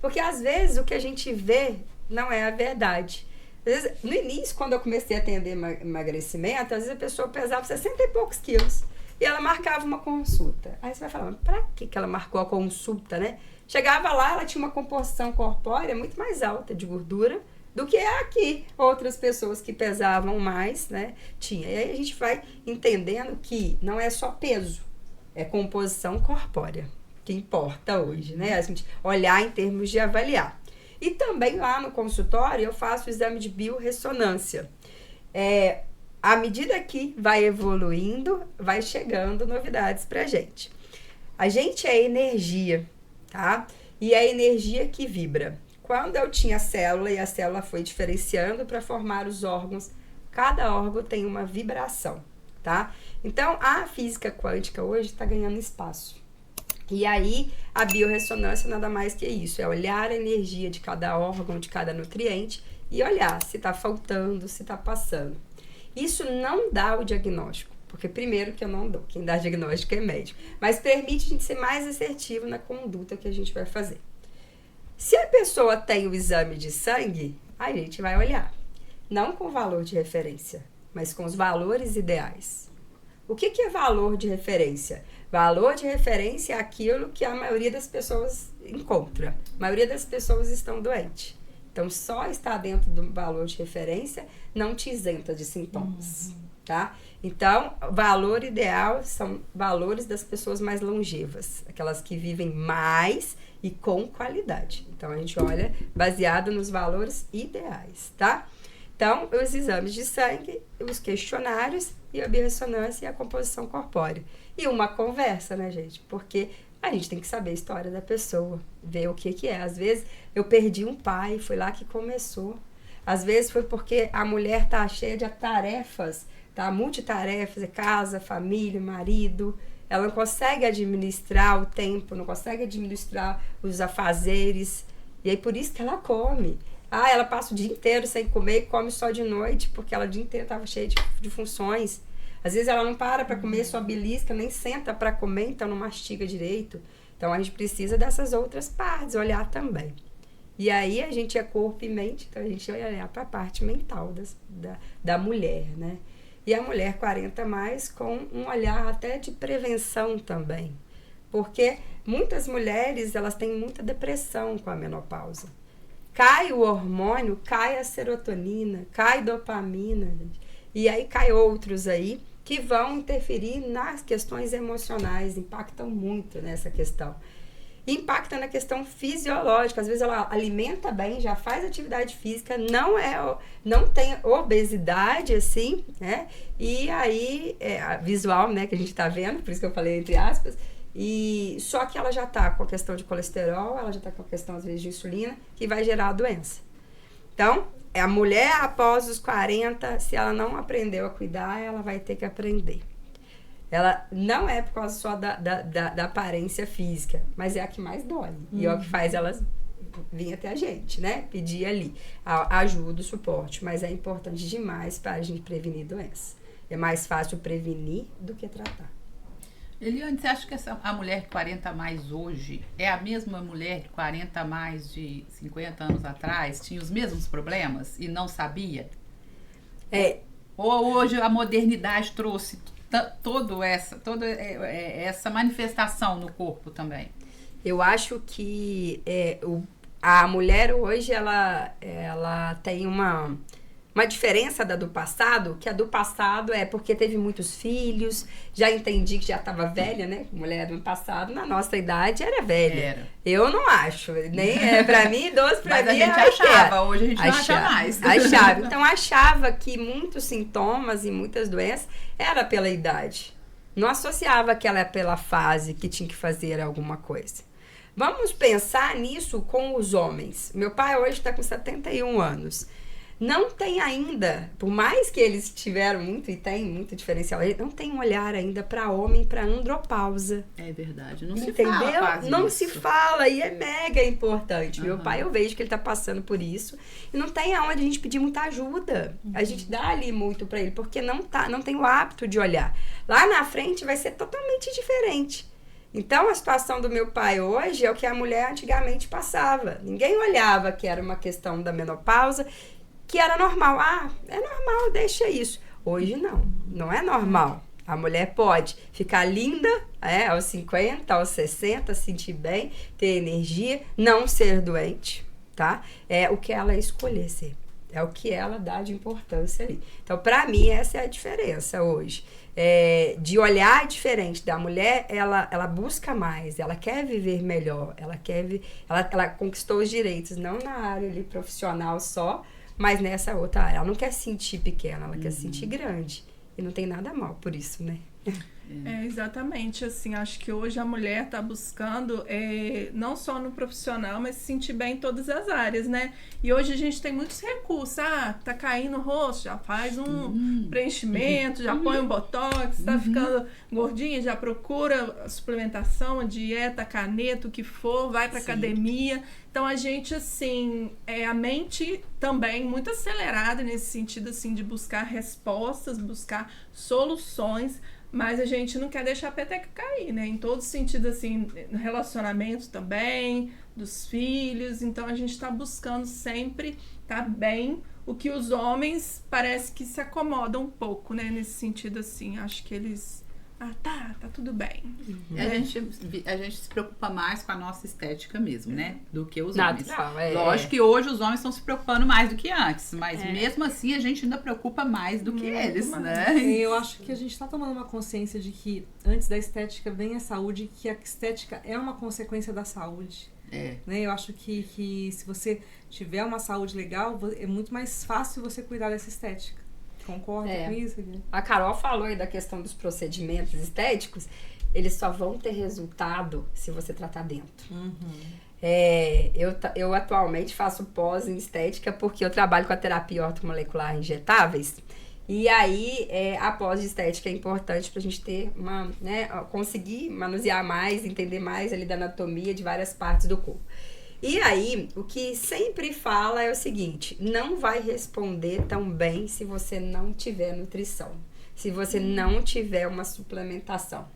Porque às vezes o que a gente vê não é a verdade. Às vezes, no início, quando eu comecei a atender emagrecimento, às vezes a pessoa pesava 60 e poucos quilos. E ela marcava uma consulta. Aí você vai falar, mas pra que ela marcou a consulta, né? Chegava lá, ela tinha uma composição corpórea muito mais alta de gordura do que aqui. Outras pessoas que pesavam mais, né? Tinha. E aí a gente vai entendendo que não é só peso, é composição corpórea que importa hoje, né? A gente olhar em termos de avaliar. E também lá no consultório eu faço o exame de biorressonância. À medida que vai evoluindo, vai chegando novidades pra gente. A gente é energia, tá? E é a energia que vibra. Quando eu tinha célula e a célula foi diferenciando para formar os órgãos, cada órgão tem uma vibração, tá? Então, a física quântica hoje está ganhando espaço. E aí, a biorressonância nada mais que isso, é olhar a energia de cada órgão, de cada nutriente e olhar se está faltando, se está passando. Isso não dá o diagnóstico, porque primeiro que eu não dou, quem dá diagnóstico é médico, mas permite a gente ser mais assertivo na conduta que a gente vai fazer. Se a pessoa tem o exame de sangue, a gente vai olhar, não com valor de referência, mas com os valores ideais. O que é valor de referência? Valor de referência é aquilo que a maioria das pessoas encontra. A maioria das pessoas estão doentes. Então, só estar dentro do valor de referência não te isenta de sintomas, tá? Então, valor ideal são valores das pessoas mais longevas, aquelas que vivem mais e com qualidade. Então, a gente olha baseado nos valores ideais, tá? Então, os exames de sangue, os questionários e a biorressonância e a composição corpórea. E uma conversa, né, gente? Porque a gente tem que saber a história da pessoa, ver o que é. Às vezes, eu perdi um pai, foi lá que começou. Às vezes, foi porque a mulher tá cheia de tarefas, tá? Multitarefas, casa, família, marido. Ela não consegue administrar o tempo, não consegue administrar os afazeres. E aí, por isso que ela come. Ela passa o dia inteiro sem comer e come só de noite, porque ela o dia inteiro estava cheia de funções. Às vezes ela não para comer, só belisca, nem senta para comer, então não mastiga direito. Então a gente precisa dessas outras partes, olhar também. E aí a gente é corpo e mente, então a gente vai olhar para a parte mental da mulher, né? E a mulher 40 mais com um olhar até de prevenção também. Porque muitas mulheres, elas têm muita depressão com a menopausa. Cai o hormônio, cai a serotonina, cai dopamina, e aí cai outros aí que vão interferir nas questões emocionais, impactam muito nessa questão. Impacta na questão fisiológica, às vezes ela alimenta bem, já faz atividade física, não tem obesidade, assim, né? E aí, visual, né, que a gente tá vendo, por isso que eu falei entre aspas, e só que ela já está com a questão de colesterol, ela já está com a questão, às vezes, de insulina, que vai gerar a doença. Então, a mulher após os 40, se ela não aprendeu a cuidar, ela vai ter que aprender. Ela não é por causa só da aparência física, mas é a que mais dói. E é o que faz elas vir até a gente, né? Pedir ali a ajuda, o suporte. Mas é importante demais para a gente prevenir doença. É mais fácil prevenir do que tratar. Eliane, você acha que a mulher de 40 a mais hoje é a mesma mulher de 40 a mais de 50 anos atrás? Tinha os mesmos problemas e não sabia? Ou hoje a modernidade trouxe toda essa manifestação no corpo também? Eu acho que a mulher hoje, ela tem uma diferença da do passado, que a do passado é porque teve muitos filhos, já entendi que já estava velha, né? Mulher do passado, na nossa idade, era velha. Era. Eu não acho, nem pra mim, idoso pra Mas mim a gente achava, hoje a gente não acha mais. Achava. Então, achava que muitos sintomas e muitas doenças era pela idade. Não associava que ela é pela fase que tinha que fazer alguma coisa. Vamos pensar nisso com os homens. Meu pai hoje está com 71 anos. Não tem ainda, por mais que eles tiveram muito e tem muito diferencial, ele não tem um olhar ainda para homem, para andropausa. É verdade, não se Entendeu? fala quase Não isso. se fala e é mega importante. Meu pai, eu vejo que ele tá passando por isso e não tem aonde a gente pedir muita ajuda. A gente dá ali muito para ele, porque não tem o hábito de olhar. Lá na frente vai ser totalmente diferente. Então, a situação do meu pai hoje é o que a mulher antigamente passava. Ninguém olhava que era uma questão da menopausa, que era normal. Ah, é normal, deixa isso. Hoje não é normal. A mulher pode ficar linda aos 50, aos 60, sentir bem, ter energia, não ser doente, tá? É o que ela escolher ser. É o que ela dá de importância ali. Então, para mim, essa é a diferença hoje. De olhar diferente da mulher, ela busca mais, ela quer viver melhor, ela conquistou os direitos, não na área ali profissional só, mas nessa outra área. Ela não quer se sentir pequena, ela quer se sentir grande. E não tem nada mal por isso, né? Exatamente, assim, acho que hoje a mulher está buscando, não só no profissional, mas se sentir bem em todas as áreas, né? E hoje a gente tem muitos recursos, tá caindo o rosto, já faz um preenchimento, já põe um botox, tá ficando gordinha, já procura a suplementação, a dieta, a caneta, o que for, vai pra academia. Então a gente, assim, a mente também muito acelerada nesse sentido, assim, de buscar respostas, buscar soluções, mas a gente não quer deixar a peteca cair, né? Em todo sentido, assim, no relacionamento também, dos filhos. Então, a gente tá buscando sempre tá bem. O que os homens parece que se acomodam um pouco, né? Nesse sentido, assim, acho que eles... tá tudo bem. A gente se preocupa mais com a nossa estética mesmo, né? Do que os homens. Natural, Lógico que hoje os homens estão se preocupando mais do que antes, mas mesmo assim a gente ainda preocupa mais do que eles, né? Eu acho que a gente está tomando uma consciência de que antes da estética vem a saúde, e que a estética é uma consequência da saúde. Né? Eu acho que se você tiver uma saúde legal, é muito mais fácil você cuidar dessa estética. Concorda com isso? A Carol falou aí da questão dos procedimentos estéticos, eles só vão ter resultado se você tratar dentro. Eu atualmente faço pós em estética porque eu trabalho com a terapia ortomolecular injetáveis. E aí, a pós de estética é importante pra gente ter conseguir manusear mais, entender mais ali da anatomia de várias partes do corpo. E aí, o que sempre fala é o seguinte, não vai responder tão bem se você não tiver nutrição, se você não tiver uma suplementação.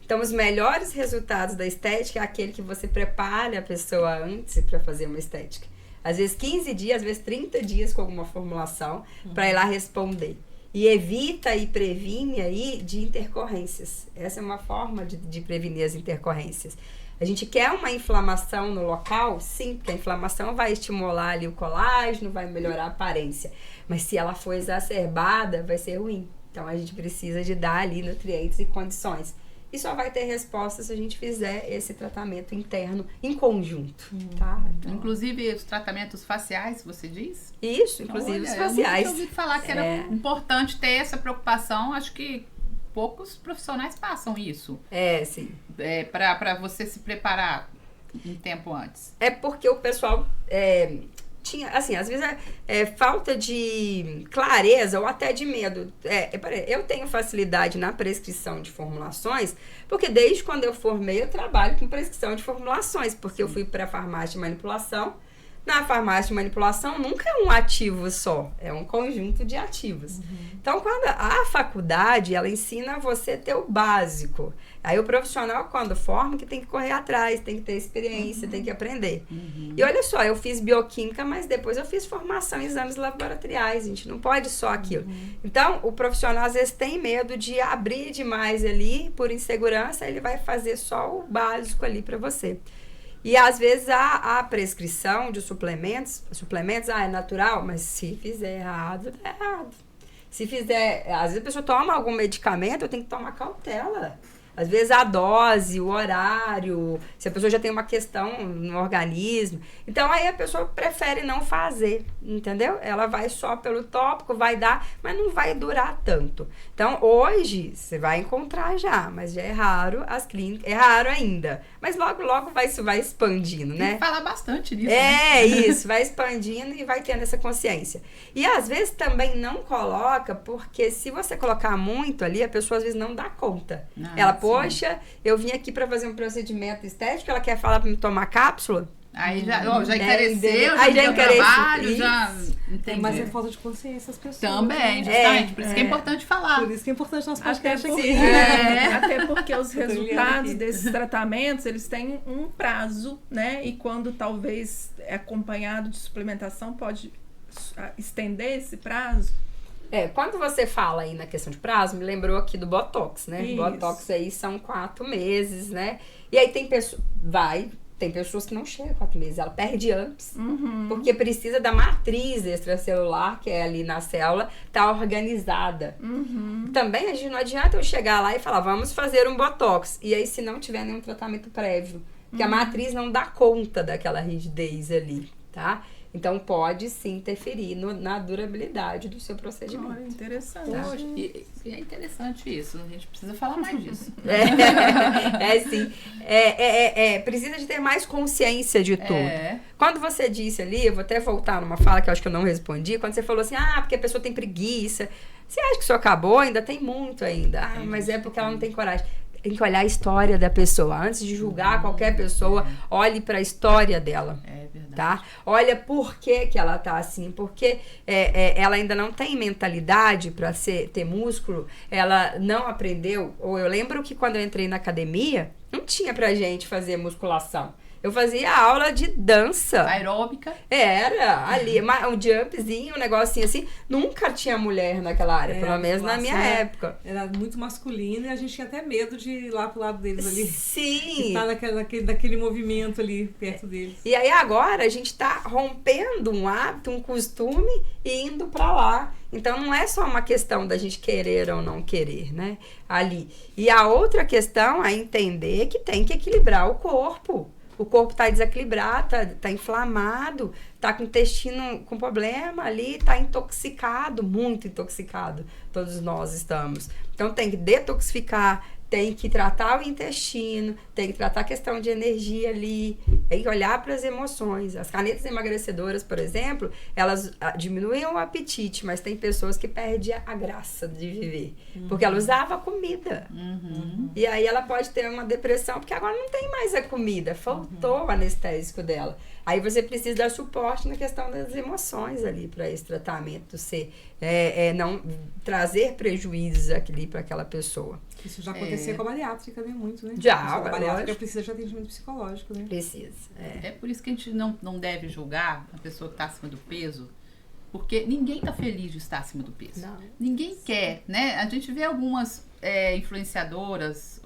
Então, os melhores resultados da estética é aquele que você prepara a pessoa antes para fazer uma estética. Às vezes 15 dias, às vezes 30 dias com alguma formulação para ir lá responder. E evita e previne aí de intercorrências. Essa é uma forma de prevenir as intercorrências. A gente quer uma inflamação no local? Sim, porque a inflamação vai estimular ali o colágeno, vai melhorar a aparência. Mas se ela for exacerbada, vai ser ruim. Então, a gente precisa de dar ali nutrientes e condições. E só vai ter resposta se a gente fizer esse tratamento interno em conjunto, tá? Então, inclusive os tratamentos faciais, você diz? Isso, inclusive os faciais. Eu ouvi falar que era importante ter essa preocupação, acho que poucos profissionais passam isso. Sim. Para você se preparar um tempo antes. É porque o pessoal tinha, assim, às vezes falta de clareza ou até de medo. Eu tenho facilidade na prescrição de formulações, porque desde quando eu formei, eu trabalho com prescrição de formulações, porque eu fui para a farmácia de manipulação. Na farmácia de manipulação nunca é um ativo só, é um conjunto de ativos. Então, quando a faculdade, ela ensina você a ter o básico. Aí o profissional, quando forma, que tem que correr atrás, tem que ter experiência, tem que aprender. E olha só, eu fiz bioquímica, mas depois eu fiz formação em exames laboratoriais, a gente não pode só aquilo. Então, o profissional às vezes tem medo de abrir demais ali, por insegurança, ele vai fazer só o básico ali para você. E às vezes a prescrição de suplementos, é natural, mas se fizer errado, dá errado. Se fizer, às vezes a pessoa toma algum medicamento, tem que tomar cautela. Às vezes a dose, o horário, se a pessoa já tem uma questão no organismo. Então aí a pessoa prefere não fazer, entendeu? Ela vai só pelo tópico, vai dar, mas não vai durar tanto. Então hoje você vai encontrar já, mas já é raro as clínicas, é raro ainda. Mas logo, logo isso vai expandindo, né? Tem que falar bastante disso. Isso, vai expandindo e vai tendo essa consciência. E às vezes também não coloca, porque se você colocar muito ali, a pessoa às vezes não dá conta. Ela, poxa, eu vim aqui para fazer um procedimento estético, ela quer falar para me tomar cápsula. Aí já encareceu, aí já encareceu, trabalho, já... Entendi. Mas é falta de consciência as pessoas. Também, justamente. Por isso que é importante falar. Por isso que é importante nosso podcast aqui. Até porque os resultados desses tratamentos, eles têm um prazo, né? E quando talvez é acompanhado de suplementação, pode estender esse prazo. Quando você fala aí na questão de prazo, me lembrou aqui do Botox, né? Isso. Botox aí são 4 meses, né? E aí tem pessoas que não chegam a 4 meses, ela perde antes, porque precisa da matriz extracelular, que é ali na célula, tá organizada. Também a gente não adianta eu chegar lá e falar, vamos fazer um Botox, e aí se não tiver nenhum tratamento prévio, porque a matriz não dá conta daquela rigidez ali, tá? Então, pode sim interferir na durabilidade do seu procedimento. Olha, interessante. Tá? E é interessante isso, a gente precisa falar mais disso. Sim. Precisa de ter mais consciência de tudo. Quando você disse ali, eu vou até voltar numa fala que eu acho que eu não respondi, quando você falou assim, porque a pessoa tem preguiça. Você acha que isso acabou? Ainda tem muito ainda. Mas é porque ela não tem coragem. Tem que olhar a história da pessoa. Antes de julgar qualquer pessoa, olhe para a história dela. É verdade. Tá? Olha por que ela tá assim. Porque ela ainda não tem mentalidade para ter músculo. Ela não aprendeu. Ou eu lembro que quando eu entrei na academia, não tinha pra gente fazer musculação. Eu fazia aula de dança. Aeróbica. Era, ali, um jumpzinho, um negocinho assim. Nunca tinha mulher naquela área, pelo menos na minha época. Era muito masculino e a gente tinha até medo de ir lá pro lado deles ali. Sim. Estar naquele movimento ali, perto deles. E aí agora a gente tá rompendo um hábito, um costume e indo pra lá. Então não é só uma questão da gente querer ou não querer, né? Ali. E a outra questão é entender que tem que equilibrar o corpo. O corpo tá desequilibrado, tá inflamado, tá com o intestino com problema ali, tá intoxicado, muito intoxicado. Todos nós estamos. Então tem que detoxificar, tem que tratar o intestino, tem que tratar a questão de energia ali, tem que olhar para as emoções. As canetas emagrecedoras, por exemplo, elas diminuem o apetite, mas tem pessoas que perdem a graça de viver, porque ela usava a comida. E aí ela pode ter uma depressão, porque agora não tem mais a comida, faltou o anestésico dela. Aí você precisa dar suporte na questão das emoções ali para esse tratamento ser, não trazer prejuízos ali para aquela pessoa. Isso já acontecia com a bariátrica, né? Muito, né? Já, a bariátrica precisa de atendimento psicológico, né? Precisa. É por isso que a gente não deve julgar a pessoa que está acima do peso, porque ninguém está feliz de estar acima do peso. Não. Ninguém quer, né? A gente vê algumas influenciadoras,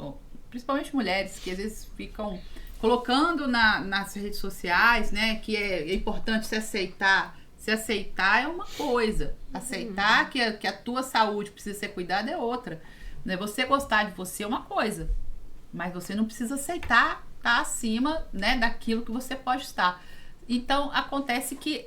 principalmente mulheres, que às vezes ficam colocando nas redes sociais, né, que é importante se aceitar. Se aceitar é uma coisa, aceitar que a tua saúde precisa ser cuidada é outra. Né? Você gostar de você é uma coisa, mas você não precisa aceitar estar acima, né, daquilo que você pode estar. Então, acontece que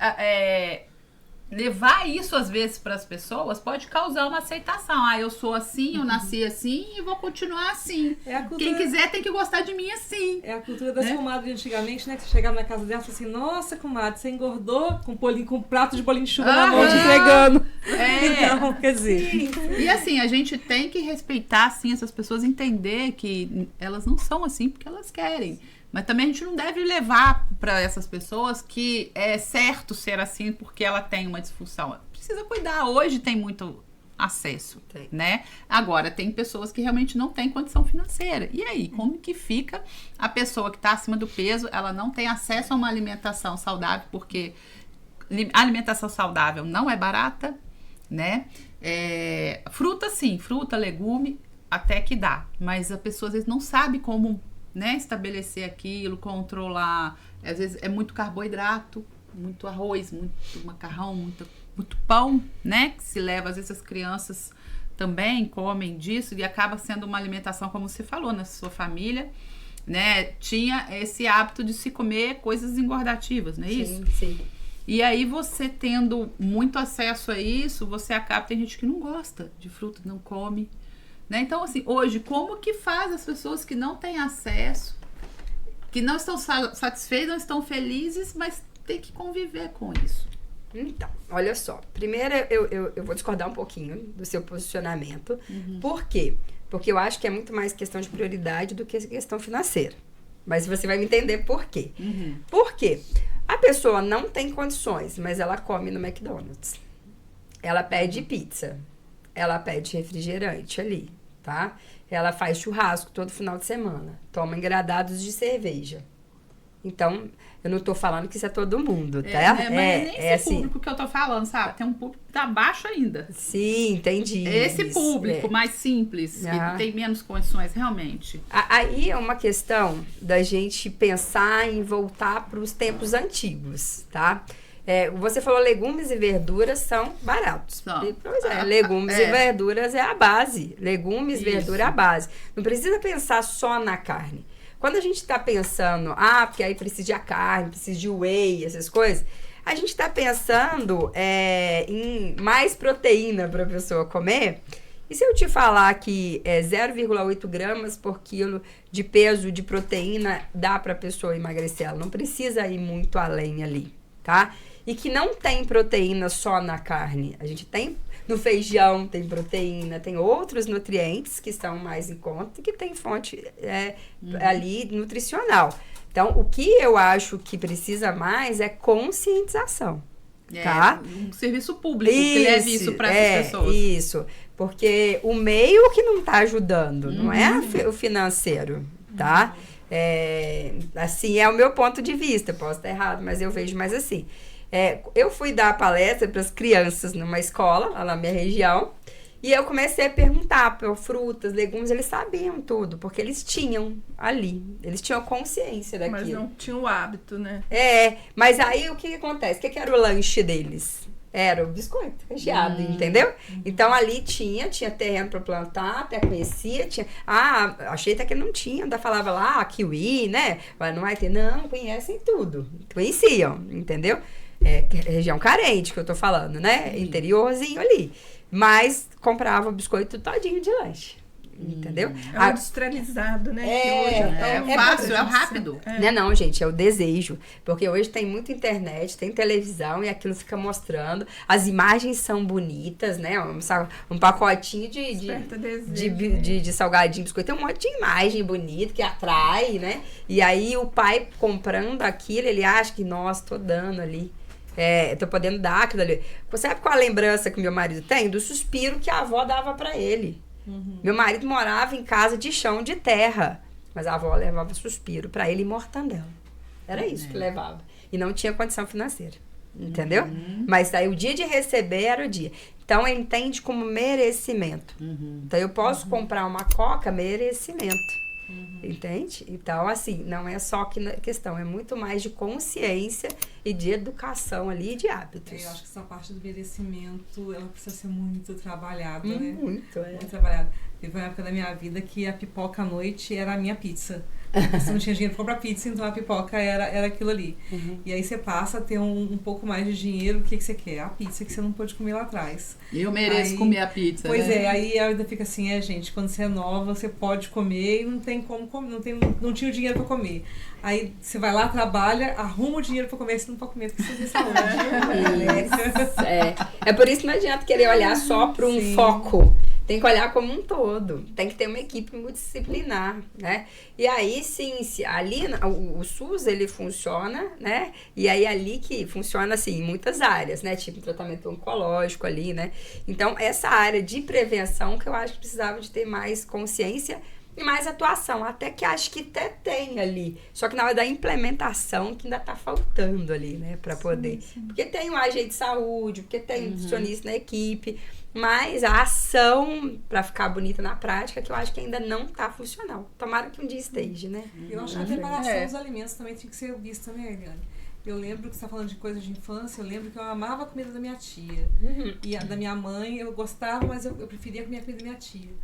levar isso às vezes para as pessoas pode causar uma aceitação. Ah, eu sou assim, eu nasci assim e vou continuar assim. Quem quiser tem que gostar de mim assim. É a cultura das comadres antigamente, né? Que você chegava na casa dela e falava assim, nossa, comadre, você engordou com um prato de bolinho de chuva na mão te entregando. Então, quer dizer... Sim. E assim, a gente tem que respeitar, assim, essas pessoas, entender que elas não são assim porque elas querem. Mas também a gente não deve levar para essas pessoas que é certo ser assim porque ela tem uma disfunção. Precisa cuidar. Hoje tem muito acesso, né? Agora, tem pessoas que realmente não têm condição financeira. E aí, como que fica a pessoa que está acima do peso, ela não tem acesso a uma alimentação saudável, porque a alimentação saudável não é barata, né? Fruta, sim. Fruta, legume, até que dá. Mas a pessoa, às vezes, não sabe como... né, estabelecer aquilo, controlar. Às vezes é muito carboidrato, muito arroz, muito macarrão, muito pão, né, que se leva. Às vezes as crianças também comem disso e acaba sendo uma alimentação, como você falou, na sua família, né, tinha esse hábito de se comer coisas engordativas, não é isso? Sim. E aí você tendo muito acesso a isso, você acaba, tem gente que não gosta de fruta, não come. Né? Então, assim, hoje, como que faz as pessoas que não têm acesso, que não estão satisfeitas, não estão felizes, mas tem que conviver com isso? Então, olha só. Primeiro, eu vou discordar um pouquinho do seu posicionamento. Por quê? Porque eu acho que é muito mais questão de prioridade do que questão financeira. Mas você vai me entender por quê. Por quê? A pessoa não tem condições, mas ela come no McDonald's. Ela pede pizza. Ela pede refrigerante ali, tá? Ela faz churrasco todo final de semana. Toma engradados de cerveja. Então, eu não tô falando que isso é todo mundo, tá? Mas nem esse assim, público que eu tô falando, sabe? Tem um público que tá baixo ainda. Sim, entendi. Esse público mais simples, que tem menos condições, realmente. Aí é uma questão da gente pensar em voltar para os tempos antigos, tá? Você falou legumes e verduras são baratos. Pois legumes e verduras é a base. Legumes, verdura é a base. Não precisa pensar só na carne. Quando a gente está pensando, porque aí precisa de carne, precisa de whey, essas coisas, a gente está pensando em mais proteína para a pessoa comer. E se eu te falar que 0,8 gramas por quilo de peso de proteína dá para a pessoa emagrecer, ela não precisa ir muito além ali, tá? E que não tem proteína só na carne. A gente tem no feijão, tem proteína, tem outros nutrientes que estão mais em conta e que tem fonte ali nutricional. Então, o que eu acho que precisa mais é conscientização. Tá? Um serviço público que leve isso para essas pessoas. Isso. Porque o meio que não está ajudando, não é o financeiro, tá? Assim, é o meu ponto de vista. Posso estar errado, mas eu vejo mais assim. Eu fui dar palestra para as crianças numa escola, lá na minha região, e eu comecei a perguntar por frutas, legumes, eles sabiam tudo, porque eles tinham ali, eles tinham consciência daquilo. Mas não tinham o hábito, né? Mas aí o que acontece? O que era o lanche deles? Era o biscoito recheado, entendeu? Então ali tinha terreno para plantar, até conhecia, achei até que não tinha, ainda falava lá, kiwi, né? Mas não vai ter, não, conhecem tudo, conheciam, entendeu? Região carente que eu tô falando, né? Interiorzinho ali. Mas comprava o biscoito todinho de lanche. Entendeu? É industrializado, né? É fácil, é rápido. Não, gente, é o desejo. Porque hoje tem muita internet, tem televisão e aquilo fica mostrando. As imagens são bonitas, né? Um pacotinho de salgadinho, biscoito. Tem um monte de imagem bonita que atrai, né? E aí o pai comprando aquilo, ele acha que, nossa, tô dando ali. Tô podendo dar aquilo ali. Você sabe qual a lembrança que meu marido tem? Do suspiro que a avó dava pra ele. Meu marido morava em casa de chão de terra, mas a avó levava suspiro pra ele e mortandela. Era isso que levava. E não tinha condição financeira. Entendeu? Mas aí o dia de receber era o dia. Então ele entende como merecimento. Então eu posso comprar uma coca, merecimento. Entende? Então, assim, não é só questão, é muito mais de consciência e de educação ali, de hábitos. Eu acho que essa parte do merecimento, ela precisa ser muito trabalhada, né? Muito trabalhada. Teve uma época da minha vida que a pipoca à noite era a minha pizza. Você não tinha dinheiro pra comprar pizza, então a pipoca era aquilo ali. E aí você passa a ter um pouco mais de dinheiro, o que você quer? A pizza que você não pôde comer lá atrás. Eu mereço comer a pizza, Pois né? aí ainda fica assim, gente, quando você é nova, você pode comer e não tem como comer, não tinha o dinheiro pra comer. Aí você vai lá, trabalha, arruma o dinheiro pra comer, você não pode comer porque você tem saúde. É por isso que não adianta querer olhar só para um foco. Tem que olhar como um todo. Tem que ter uma equipe multidisciplinar, né? E aí, sim, ali o SUS, ele funciona, né? E aí, ali que funciona, assim, em muitas áreas, né? Tipo, tratamento oncológico ali, né? Então, essa área de prevenção que eu acho que precisava de ter mais consciência e mais atuação. Até que acho que até tem ali. Só que na hora da implementação que ainda tá faltando ali, né? Pra poder. Porque tem um agente de saúde, porque tem um nutricionista na equipe. Mas a ação para ficar bonita na prática, que eu acho que ainda não tá funcional. Tomara que um dia esteja, né? Eu acho que a preparação dos alimentos também tinha que ser vista, né, Eliane? Eu lembro que você está falando de coisas de infância, eu lembro que eu amava a comida da minha tia. E a da minha mãe eu gostava, mas eu preferia comer a comida da minha tia.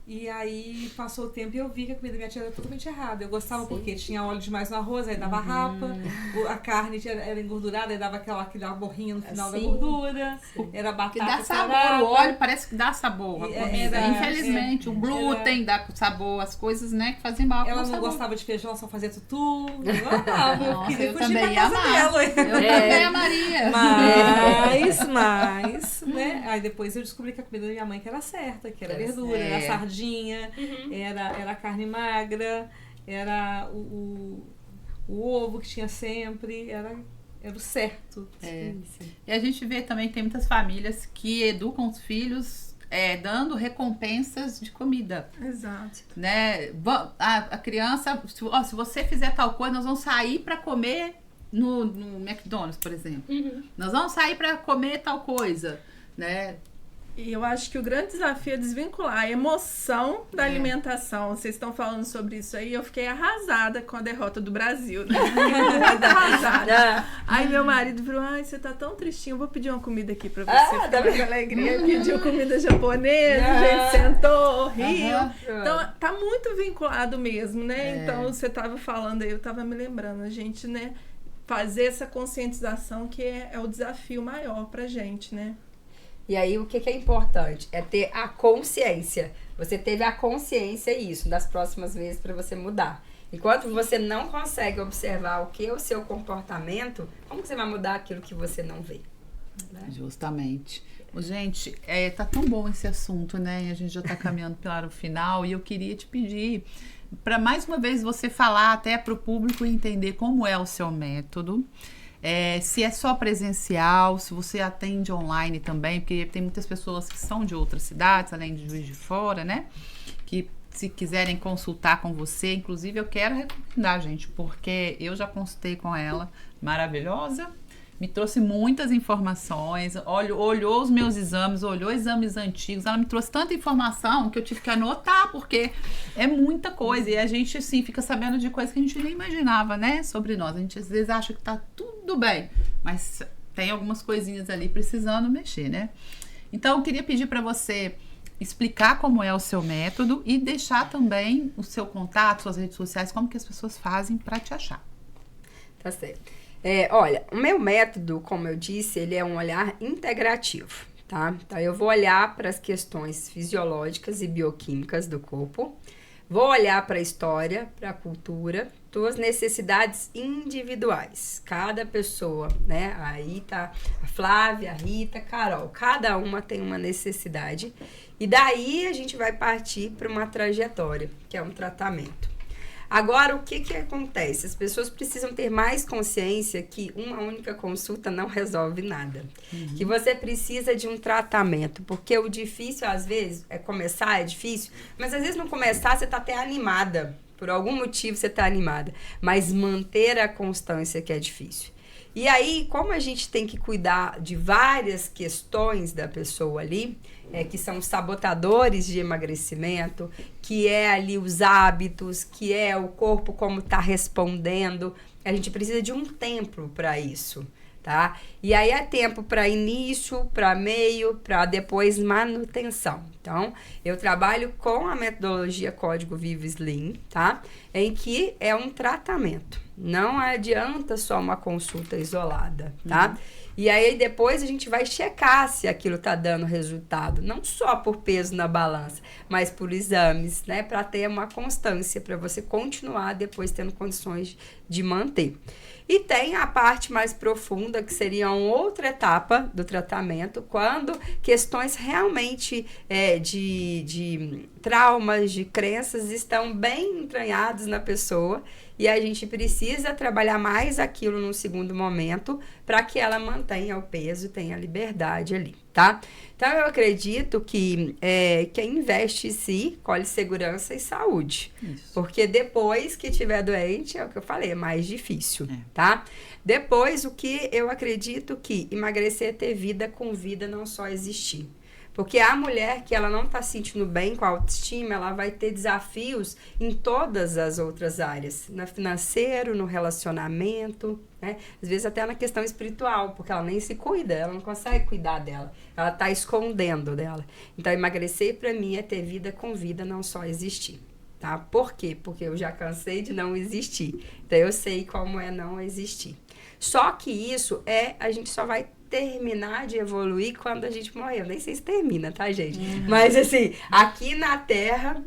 E aí passou o tempo e eu vi que a comida da minha tia era totalmente errada. Eu gostava porque tinha óleo demais no arroz, aí dava rapa, a carne era engordurada, aí dava aquela borrinha no final da gordura, era batata. Que dá sabor, o óleo parece que dá sabor à comida. Infelizmente, o glúten dá sabor, as coisas, né, que fazem mal. Ela não gostava de feijão, só fazia tutu. Eu amava, eu também ia amar. Eu também amaria. Mas, né, aí depois eu descobri que a comida da minha mãe que era certa, que era verdura, era sardinha. Era carne magra, era o ovo que tinha sempre, era o certo. E a gente vê também que tem muitas famílias que educam os filhos dando recompensas de comida. Exato. Né? A criança, se você fizer tal coisa, nós vamos sair para comer no McDonald's, por exemplo. Nós vamos sair para comer tal coisa, né? E eu acho que o grande desafio é desvincular a emoção da alimentação. Vocês estão falando sobre isso aí, eu fiquei arrasada com a derrota do Brasil, né? Muito arrasada. Aí meu marido falou, você tá tão tristinho, eu vou pedir uma comida aqui pra você. Ficar com alegria. Pediu comida japonesa, a gente sentou, riu. Então, tá muito vinculado mesmo, né? Então, você tava falando aí, eu tava me lembrando, a gente, né, fazer essa conscientização que é o desafio maior pra gente, né? E aí, o que é importante? É ter a consciência. Você teve a consciência isso, das próximas vezes para você mudar. Enquanto você não consegue observar o que é o seu comportamento, como que você vai mudar aquilo que você não vê? Né? Justamente. Gente, tá tão bom esse assunto, né? E a gente já tá caminhando para o final e eu queria te pedir para mais uma vez você falar até para o público entender como é o seu método. Se é só presencial, se você atende online também, porque tem muitas pessoas que são de outras cidades, além de Juiz de Fora, né? Que se quiserem consultar com você, inclusive eu quero recomendar, gente, porque eu já consultei com ela, maravilhosa, me trouxe muitas informações, olhou os meus exames, olhou exames antigos, ela me trouxe tanta informação que eu tive que anotar, porque é muita coisa, e a gente, assim, fica sabendo de coisas que a gente nem imaginava, né, sobre nós. A gente, às vezes, acha que tá tudo bem, mas tem algumas coisinhas ali precisando mexer, né? Então, eu queria pedir para você explicar como é o seu método e deixar também o seu contato, suas redes sociais, como que as pessoas fazem para te achar. Tá certo. Olha, o meu método, como eu disse, ele é um olhar integrativo, tá? Então, eu vou olhar para as questões fisiológicas e bioquímicas do corpo, vou olhar para a história, para a cultura, suas necessidades individuais. Cada pessoa, né? Aí tá a Flávia, a Rita, a Carol. Cada uma tem uma necessidade. E daí a gente vai partir para uma trajetória, que é um tratamento. Agora, o que acontece? As pessoas precisam ter mais consciência que uma única consulta não resolve nada. Que você precisa de um tratamento, porque o difícil, às vezes, é difícil, mas às vezes no começar você tá até animada. Por algum motivo você tá animada. Mas manter a constância que é difícil. E aí, como a gente tem que cuidar de várias questões da pessoa ali, que são os sabotadores de emagrecimento, que é ali os hábitos, que é o corpo como está respondendo, a gente precisa de um tempo para isso, tá? E aí é tempo para início, para meio, para depois manutenção. Então, eu trabalho com a metodologia Código Vivo Slim, tá? Em que é um tratamento. Não adianta só uma consulta isolada, tá? E aí depois a gente vai checar se aquilo tá dando resultado, não só por peso na balança, mas por exames, né, para ter uma constância, para você continuar depois tendo condições de manter. E tem a parte mais profunda, que seria uma outra etapa do tratamento, quando questões realmente de traumas, de crenças estão bem entranhadas na pessoa e a gente precisa trabalhar mais aquilo num segundo momento para que ela mantenha o peso, tenha liberdade ali, tá? Então, eu acredito que quem investe em si, colhe segurança e saúde. Isso. Porque depois que estiver doente, é o que eu falei, é mais difícil, tá? Depois, o que eu acredito que emagrecer é ter vida com vida, não só existir. Porque a mulher que ela não está se sentindo bem com a autoestima, ela vai ter desafios em todas as outras áreas. No financeiro, no relacionamento, né? Às vezes até na questão espiritual, porque ela nem se cuida, ela não consegue cuidar dela. Ela está escondendo dela. Então, emagrecer para mim é ter vida com vida, não só existir. Tá? Por quê? Porque eu já cansei de não existir. Então, eu sei como é não existir. Só que isso a gente só vai terminar de evoluir quando a gente morrer. Eu nem sei se termina, tá, gente? Mas, assim, aqui na Terra,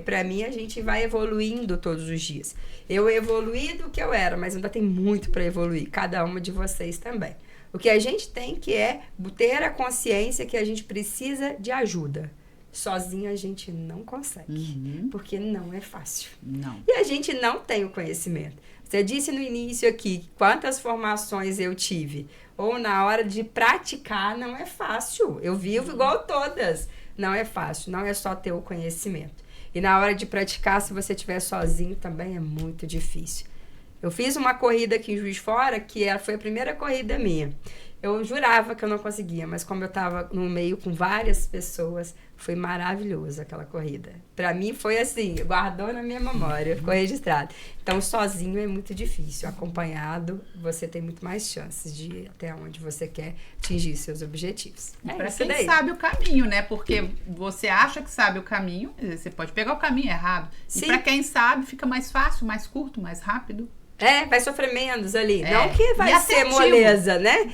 pra mim, a gente vai evoluindo todos os dias. Eu evoluí do que eu era, mas ainda tem muito para evoluir. Cada uma de vocês também. O que a gente tem que ter a consciência que a gente precisa de ajuda. Sozinha a gente não consegue, porque não é fácil. Não. E a gente não tem o conhecimento. Você disse no início aqui quantas formações eu tive. Ou na hora de praticar, não é fácil. Eu vivo igual todas. Não é fácil, não é só ter o conhecimento. E na hora de praticar, se você estiver sozinho, também é muito difícil. Eu fiz uma corrida aqui em Juiz de Fora, que foi a primeira corrida minha. Eu jurava que eu não conseguia, mas como eu estava no meio com várias pessoas, foi maravilhoso aquela corrida. Para mim foi assim, guardou na minha memória, ficou registrado. Então, sozinho é muito difícil. Acompanhado, você tem muito mais chances de ir até onde você quer atingir seus objetivos. Para quem sabe o caminho, né? Porque você acha que sabe o caminho, você pode pegar o caminho errado. Sim. E para quem sabe, fica mais fácil, mais curto, mais rápido. Vai sofrer menos ali. Não que vai ser moleza, né?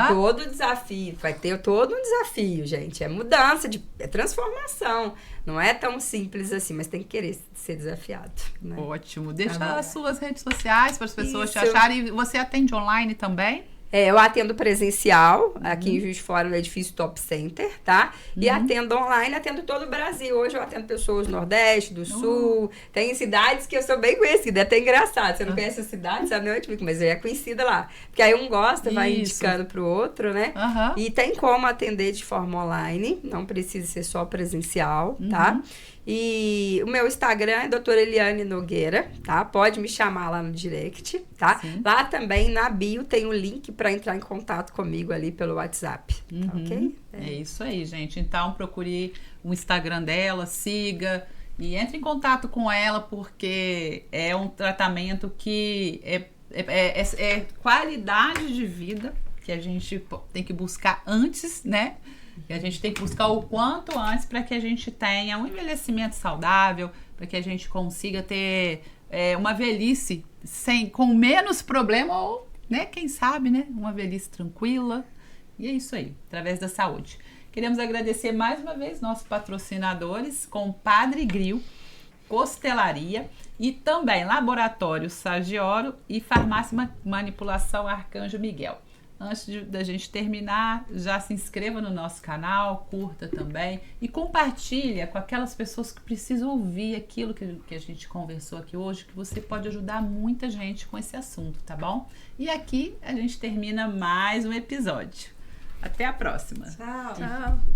Todo desafio. Vai ter todo um desafio, gente. É mudança, é transformação. Não é tão simples assim, mas tem que querer ser desafiado. Né? Ótimo. Deixa as suas redes sociais para as pessoas te acharem. E você atende online também? Eu atendo presencial, aqui em Juiz de Fora, no edifício Top Center, tá? E atendo online, atendo todo o Brasil. Hoje eu atendo pessoas do Nordeste, do Sul. Tem cidades que eu sou bem conhecida, é até engraçado. Você não conhece a cidade, sabe onde fica, mas eu é conhecida lá. Porque aí um gosta, vai indicando pro outro, né? E tem como atender de forma online, não precisa ser só presencial, tá? E o meu Instagram é doutora Eliane Nogueira, tá? Pode me chamar lá no direct, tá? Sim. Lá também, na bio, tem um link para entrar em contato comigo ali pelo WhatsApp, tá ok? É isso aí, gente. Então, procure o Instagram dela, siga e entre em contato com ela, porque é um tratamento que é qualidade de vida que a gente tem que buscar antes, né? E a gente tem que buscar o quanto antes para que a gente tenha um envelhecimento saudável, para que a gente consiga ter uma velhice com menos problema ou, né, quem sabe, né, uma velhice tranquila. E é isso aí, através da saúde. Queremos agradecer mais uma vez nossos patrocinadores, Compadre Grill, Costelaria e também Laboratório Saggioro e Farmácia Manipulação Arcanjo Miguel. Antes da gente terminar, já se inscreva no nosso canal, curta também e compartilha com aquelas pessoas que precisam ouvir aquilo que a gente conversou aqui hoje, que você pode ajudar muita gente com esse assunto, tá bom? E aqui a gente termina mais um episódio. Até a próxima. Tchau. Tchau.